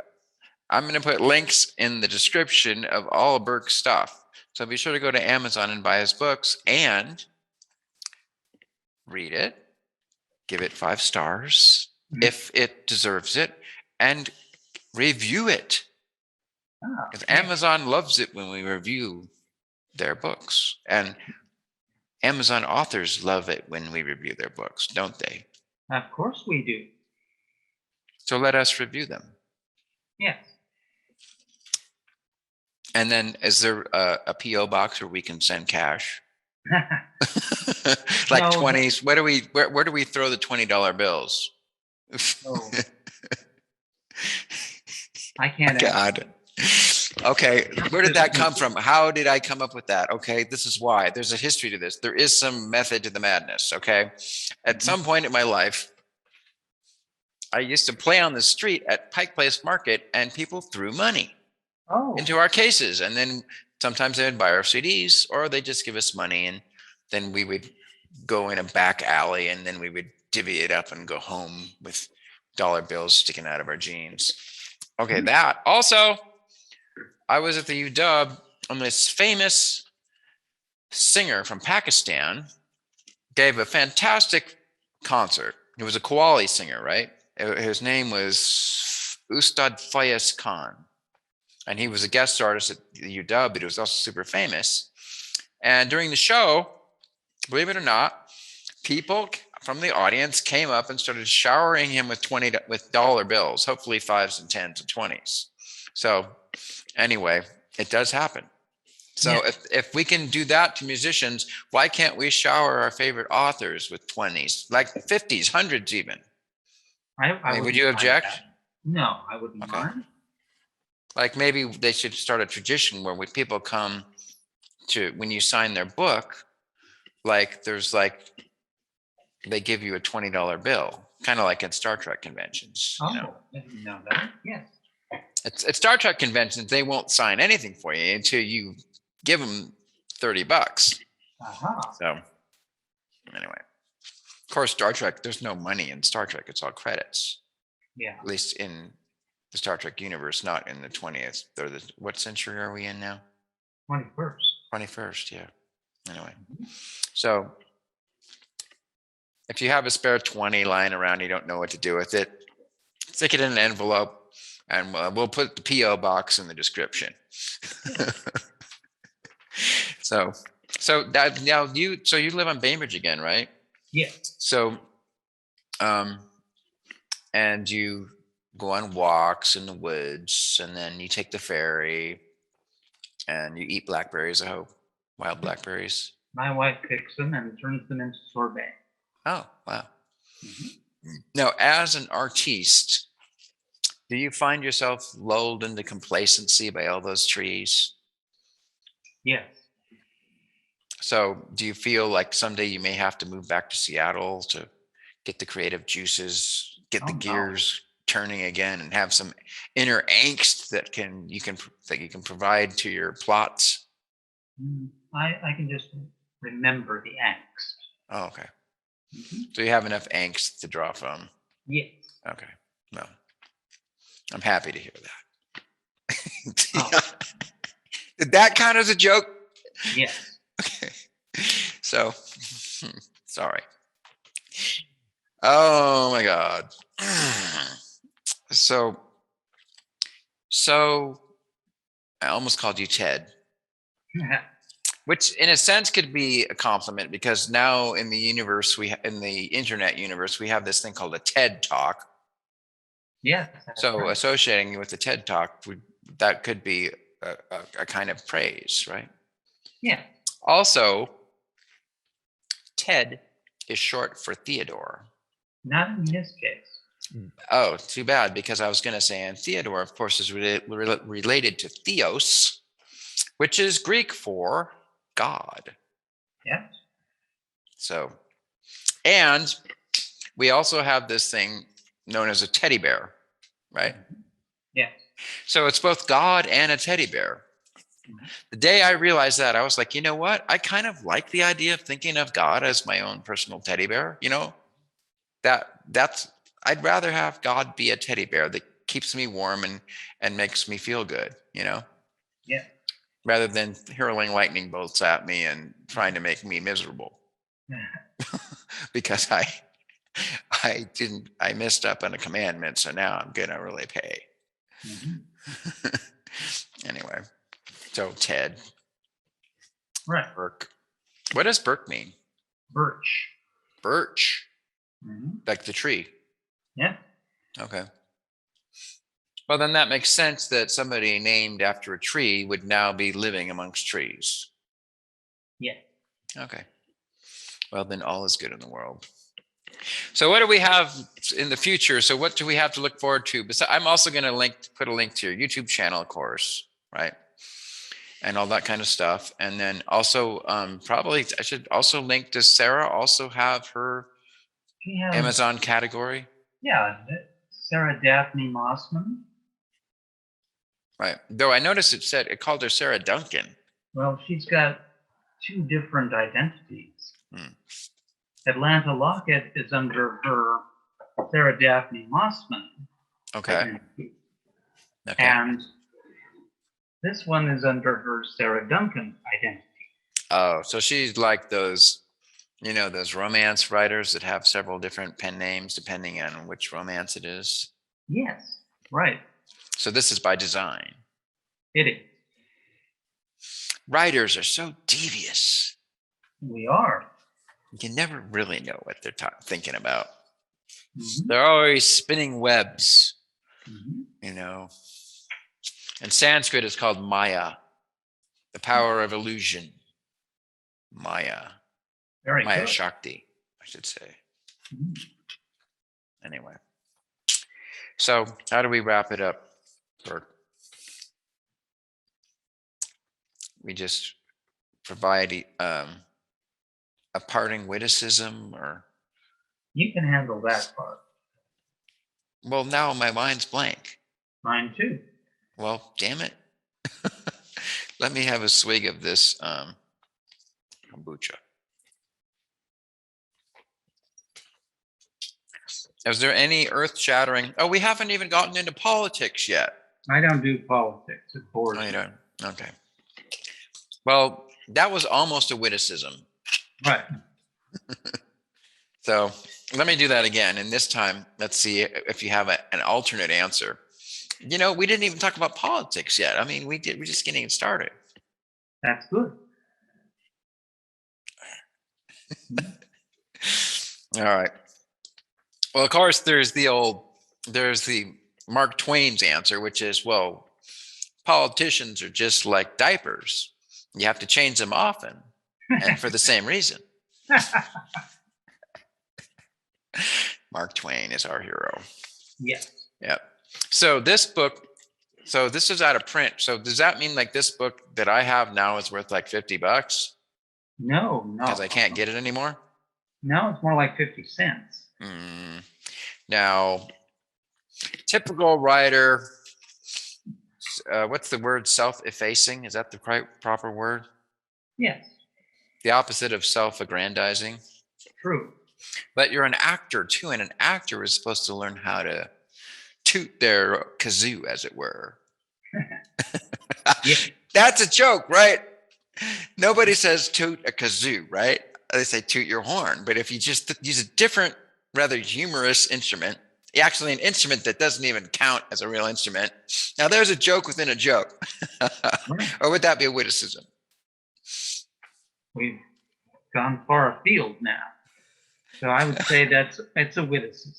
Speaker 1: I'm going to put links in the description of all Birke's stuff. So be sure to go to Amazon and buy his books and read it. Give it 5 stars if it deserves it, and review it. Because Amazon loves it when we review their books. And Amazon authors love it when we review their books, don't they?
Speaker 2: Of course we do.
Speaker 1: So let us review them.
Speaker 2: Yes.
Speaker 1: And then is there a P.O. box where we can send cash? Like no. 20s. Where do we throw the $20 bills?
Speaker 2: Oh. I can't.
Speaker 1: God. Okay, where did that come from? How did I come up with that? Okay, this is why. There's a history to this. There is some method to the madness, okay? At some point in my life, I used to play on the street at Pike Place Market, and people threw money into our cases. And then sometimes they would buy our CDs, or they just give us money, and then we would go in a back alley, and then we would divvy it up and go home with dollar bills sticking out of our jeans. Okay, that. Also, I was at the UW, and this famous singer from Pakistan gave a fantastic concert. He was a Qawwali singer, right? His name was Ustad Fayez Khan. And he was a guest artist at the UW, but he was also super famous. And during the show, believe it or not, people from the audience came up and started showering him with dollar bills, hopefully 5s and 10s and 20s. So anyway, It does happen. So
Speaker 2: Yeah.
Speaker 1: if we can do that to musicians, why can't we shower our favorite authors with 20s, like 50s, 100s even? I mean, would
Speaker 2: wouldn't
Speaker 1: you
Speaker 2: mind
Speaker 1: object?
Speaker 2: that. No, I wouldn't
Speaker 1: Okay.
Speaker 2: mind.
Speaker 1: Like maybe they should start a tradition where when people come to, when you sign their book, like there's like, they give you a $20 bill, kind of like at Star Trek conventions.
Speaker 2: Oh,
Speaker 1: You know?
Speaker 2: I didn't know that. Yes.
Speaker 1: At Star Trek conventions, they won't sign anything for you until you give them $30.
Speaker 2: Uh-huh.
Speaker 1: So anyway, of course, Star Trek, there's no money in Star Trek. It's all credits.
Speaker 2: Yeah.
Speaker 1: At least in the Star Trek universe, not in the 20th. Or what century are we in now?
Speaker 2: 21st.
Speaker 1: 21st, yeah. Anyway, so if you have a spare 20 lying around, you don't know what to do with it, stick it in an envelope, and we'll put the P.O. box in the description. So that now you live on Bainbridge again, right?
Speaker 2: Yeah.
Speaker 1: So, and you go on walks in the woods, and then you take the ferry, and you eat blackberries. I hope wild blackberries.
Speaker 2: My wife picks them and turns them into sorbet.
Speaker 1: Oh, wow. Now, as an artiste, do you find yourself lulled into complacency by all those trees?
Speaker 2: Yes.
Speaker 1: So do you feel like someday you may have to move back to Seattle to get the creative juices, get the gears turning again, and have some inner angst that you can provide to your plots?
Speaker 2: I can just remember the angst.
Speaker 1: Oh, okay. So you have enough angst to draw from?
Speaker 2: Yes.
Speaker 1: Okay. Well, I'm happy to hear that.
Speaker 2: Oh.
Speaker 1: Did that count as a joke?
Speaker 2: Yes.
Speaker 1: Okay. So, sorry. Oh my God. So I almost called you Ted, which in a sense could be a compliment, because now in the universe, in the internet universe, we have this thing called a TED Talk.
Speaker 2: Yes.
Speaker 1: So
Speaker 2: right.
Speaker 1: associating you with the TED Talk, that could be a kind of praise, right?
Speaker 2: Yeah.
Speaker 1: Also, Ted is short for Theodore.
Speaker 2: Not in this case.
Speaker 1: Oh, too bad, because I was going to say, and Theodore, of course, is related to Theos, which is Greek for God.
Speaker 2: Yes.
Speaker 1: So, and we also have this thing known as a teddy bear, right?
Speaker 2: Yes.
Speaker 1: So it's both God and a teddy bear. The day I realized that, I was like, you know what? I kind of like the idea of thinking of God as my own personal teddy bear. You know, I'd rather have God be a teddy bear that keeps me warm and makes me feel good, you know?
Speaker 2: Yeah.
Speaker 1: Rather than hurling lightning bolts at me and trying to make me miserable. Because I messed up on a commandment, so now I'm gonna really pay. Anyway, so Ted.
Speaker 2: Right.
Speaker 1: Birk. What does Birk mean?
Speaker 2: Birch.
Speaker 1: Birch. Like the tree.
Speaker 2: Yeah.
Speaker 1: Okay. Well, then that makes sense that somebody named after a tree would now be living amongst trees.
Speaker 2: Yeah.
Speaker 1: Okay. Well, then all is good in the world. So what do we have in the future? So what do we have to look forward to? I'm also going to put a link to your YouTube channel, of course, right? And all that kind of stuff. And then also probably I should also link, does Sarah also have her Amazon category?
Speaker 2: Yeah. Sarah Daphne Mossman.
Speaker 1: Right. Though I noticed it called her Sarah Duncan.
Speaker 2: Well, she's got two different identities. Atlanta Lockett is under her Sarah Daphne Mossman.
Speaker 1: Okay.
Speaker 2: Identity. Okay. And this one is under her Sarah Duncan identity.
Speaker 1: Oh, so she's like those, those romance writers that have several different pen names depending on which romance it is.
Speaker 2: Yes, right.
Speaker 1: So this is by design.
Speaker 2: It is.
Speaker 1: Writers are so devious.
Speaker 2: We are.
Speaker 1: You never really know what they're thinking about. They're always spinning webs, And Sanskrit is called Maya. The power of illusion. Maya.
Speaker 2: Very
Speaker 1: Maya
Speaker 2: good.
Speaker 1: Shakti, I should say.
Speaker 2: Mhm.
Speaker 1: Anyway. So how do we wrap it up? We just provide a parting witticism, or?
Speaker 2: You can handle that part.
Speaker 1: Well, now my mind's blank.
Speaker 2: Mine too.
Speaker 1: Well, damn it. Let me have a swig of this kombucha. Is there any earth-shattering? Oh, we haven't even gotten into politics yet.
Speaker 2: I don't do politics. It bores
Speaker 1: Oh, you
Speaker 2: me.
Speaker 1: don't? Okay. Well, that was almost a witticism.
Speaker 2: Right.
Speaker 1: So let me do that again. And this time, let's see if you have an alternate answer. You know, we didn't even talk about politics yet. I mean, we're just getting started.
Speaker 2: That's good.
Speaker 1: All right. Well, of course, there's the Mark Twain's answer, which is, well, politicians are just like diapers. You have to change them often and for the same reason. Mark Twain is our hero.
Speaker 2: Yes.
Speaker 1: Yep. So this is out of print. So does that mean like this book that I have now is worth like $50?
Speaker 2: No.
Speaker 1: Because I can't get it anymore?
Speaker 2: No, it's more like 50 cents.
Speaker 1: Now, typical writer, what's the word? Self-effacing? Is that the proper word?
Speaker 2: Yes.
Speaker 1: The opposite of self-aggrandizing?
Speaker 2: True.
Speaker 1: But you're an actor too, and an actor is supposed to learn how to toot their kazoo, as it were.
Speaker 2: Yeah.
Speaker 1: That's a joke, right? Nobody says toot a kazoo, right? They say toot your horn. But if you just use a different, rather humorous instrument, actually an instrument that doesn't even count as a real instrument, now there's a joke within a joke. Or would that be a witticism?
Speaker 2: We've gone far afield now. So I would say it's a witticism.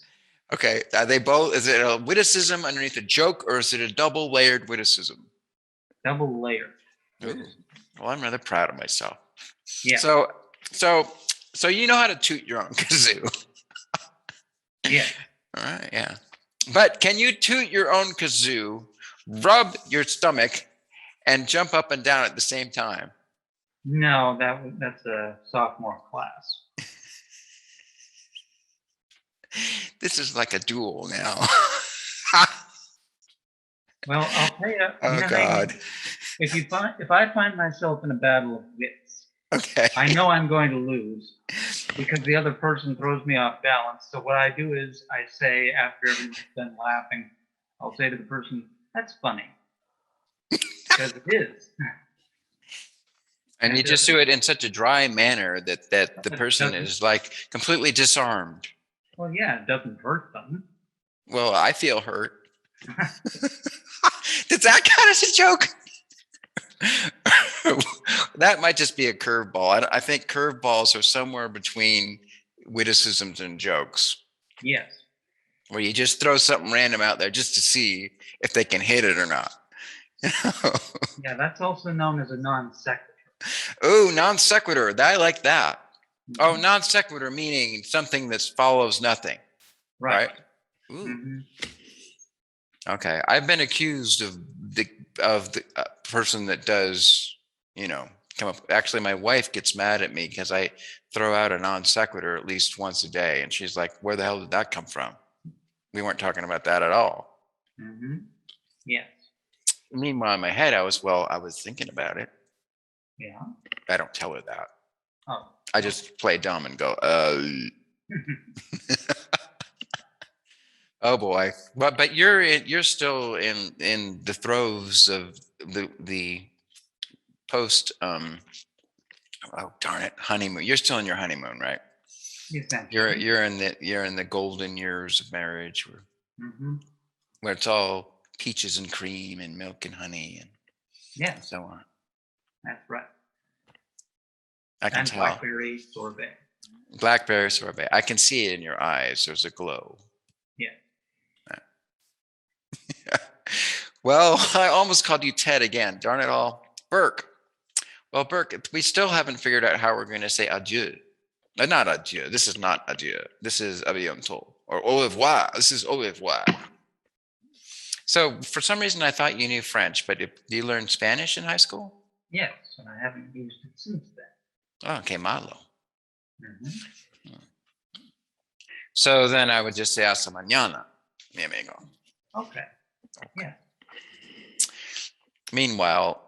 Speaker 1: Okay, are they both? Is it a witticism underneath a joke, or is it a double-layered witticism?
Speaker 2: Double layered.
Speaker 1: Ooh. Well, I'm rather proud of myself.
Speaker 2: Yeah.
Speaker 1: So you know how to toot your own kazoo.
Speaker 2: Yeah.
Speaker 1: All right, yeah. But can you toot your own kazoo, rub your stomach, and jump up and down at the same time?
Speaker 2: No, that's a sophomore class.
Speaker 1: This is like a duel now.
Speaker 2: Well, I'll tell you.
Speaker 1: Oh God.
Speaker 2: If I find myself in a battle of wits,
Speaker 1: Okay.
Speaker 2: I know I'm going to lose because the other person throws me off balance. So what I do is I say, after everyone's done laughing, I'll say to the person, "That's funny," because it is.
Speaker 1: And you just do it in such a dry manner that the person is like completely disarmed.
Speaker 2: Well, yeah, it doesn't hurt them.
Speaker 1: Well, I feel hurt. Does that count as a joke? That might just be a curveball. I think curveballs are somewhere between witticisms and jokes.
Speaker 2: Yes.
Speaker 1: Where you just throw something random out there just to see if they can hit it or not.
Speaker 2: Yeah, that's also known as a non sequitur.
Speaker 1: Oh, non sequitur. I like that. Mm-hmm. Oh, non sequitur meaning something that follows nothing. Right? Ooh. Mm-hmm. Okay. I've been accused of the person that does, come up. Actually, my wife gets mad at me because I throw out a non sequitur at least once a day. And she's like, where the hell did that come from? We weren't talking about that at all.
Speaker 2: Mm-hmm. Yes.
Speaker 1: Meanwhile, in my head, I was thinking about it.
Speaker 2: Yeah.
Speaker 1: I don't tell her that.
Speaker 2: Oh.
Speaker 1: I just play dumb and go, Oh boy. But you're still in the throes of the post oh darn it, honeymoon. You're still in your honeymoon, right?
Speaker 2: Essentially.
Speaker 1: You're in the golden years of marriage where it's all peaches and cream and milk and honey and so on.
Speaker 2: That's right.
Speaker 1: I can tell.
Speaker 2: Blackberry sorbet.
Speaker 1: Blackberry sorbet. I can see it in your eyes. There's a glow.
Speaker 2: Yeah.
Speaker 1: Well, I almost called you Ted again. Darn it all. Birke, Well, Burke, we still haven't figured out how we're going to say adieu. Not adieu. This is not adieu. This is à bientôt. Or au revoir. This is au revoir. So for some reason, I thought you knew French, but did you learn Spanish in high school?
Speaker 2: Yes, and I haven't used it since then.
Speaker 1: Oh, que malo.
Speaker 2: Mm-hmm.
Speaker 1: So then I would just say hasta mañana, mi amigo.
Speaker 2: Okay. Yeah.
Speaker 1: Meanwhile,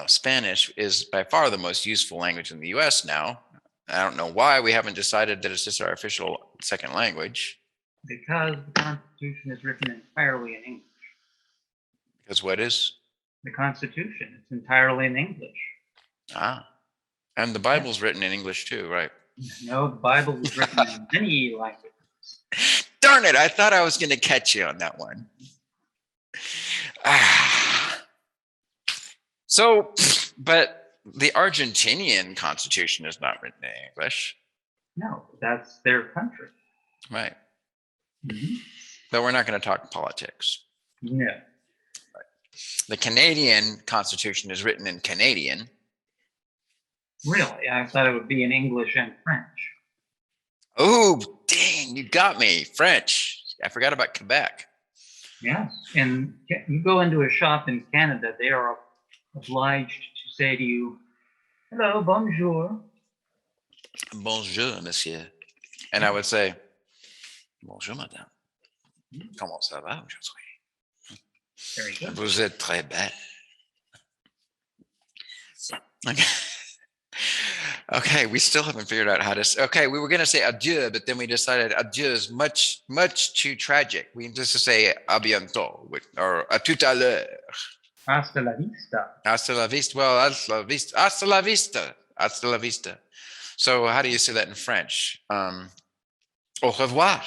Speaker 1: Spanish is by far the most useful language in the US now. I don't know why we haven't decided that it's just our official second language.
Speaker 2: Because the Constitution is written entirely in English.
Speaker 1: Because what is?
Speaker 2: The Constitution. It's entirely in English.
Speaker 1: Ah. And the Bible's written in English too, right?
Speaker 2: No, the Bible was written in many languages.
Speaker 1: Darn it, I thought I was going to catch you on that one. So, but the Argentinian Constitution is not written in English.
Speaker 2: No, that's their country.
Speaker 1: Right.
Speaker 2: Mm-hmm.
Speaker 1: But we're not going to talk politics.
Speaker 2: No.
Speaker 1: Right. The Canadian Constitution is written in Canadian.
Speaker 2: Really? I thought it would be in English and French.
Speaker 1: Oh, dang, you got me. French. I forgot about Quebec.
Speaker 2: Yes. And you go into a shop in Canada, they are obliged to say to you, hello, bonjour.
Speaker 1: Bonjour, monsieur. And I would say, bonjour, madame. Comment ça va aujourd'hui?
Speaker 2: Very good.
Speaker 1: Vous êtes très belle. Okay. Okay, we still haven't figured out how to say. Okay, we were going to say adieu, but then we decided adieu is much too tragic. We just say à bientôt or à tout à l'heure.
Speaker 2: Hasta la vista.
Speaker 1: Hasta la vista. Well, hasta la vista. Hasta la vista. Hasta la vista. So how do you say that in French? Au revoir.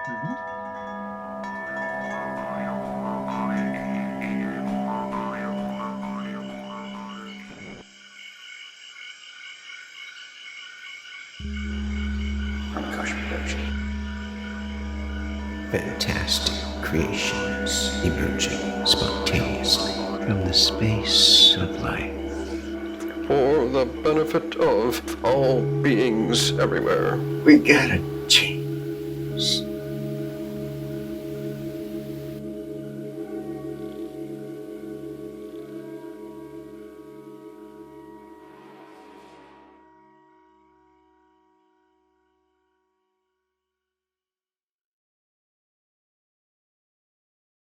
Speaker 2: Mm-hmm.
Speaker 3: Fantastic creations emerging spontaneously from the space of life.
Speaker 4: For the benefit of all beings everywhere.
Speaker 3: We gotta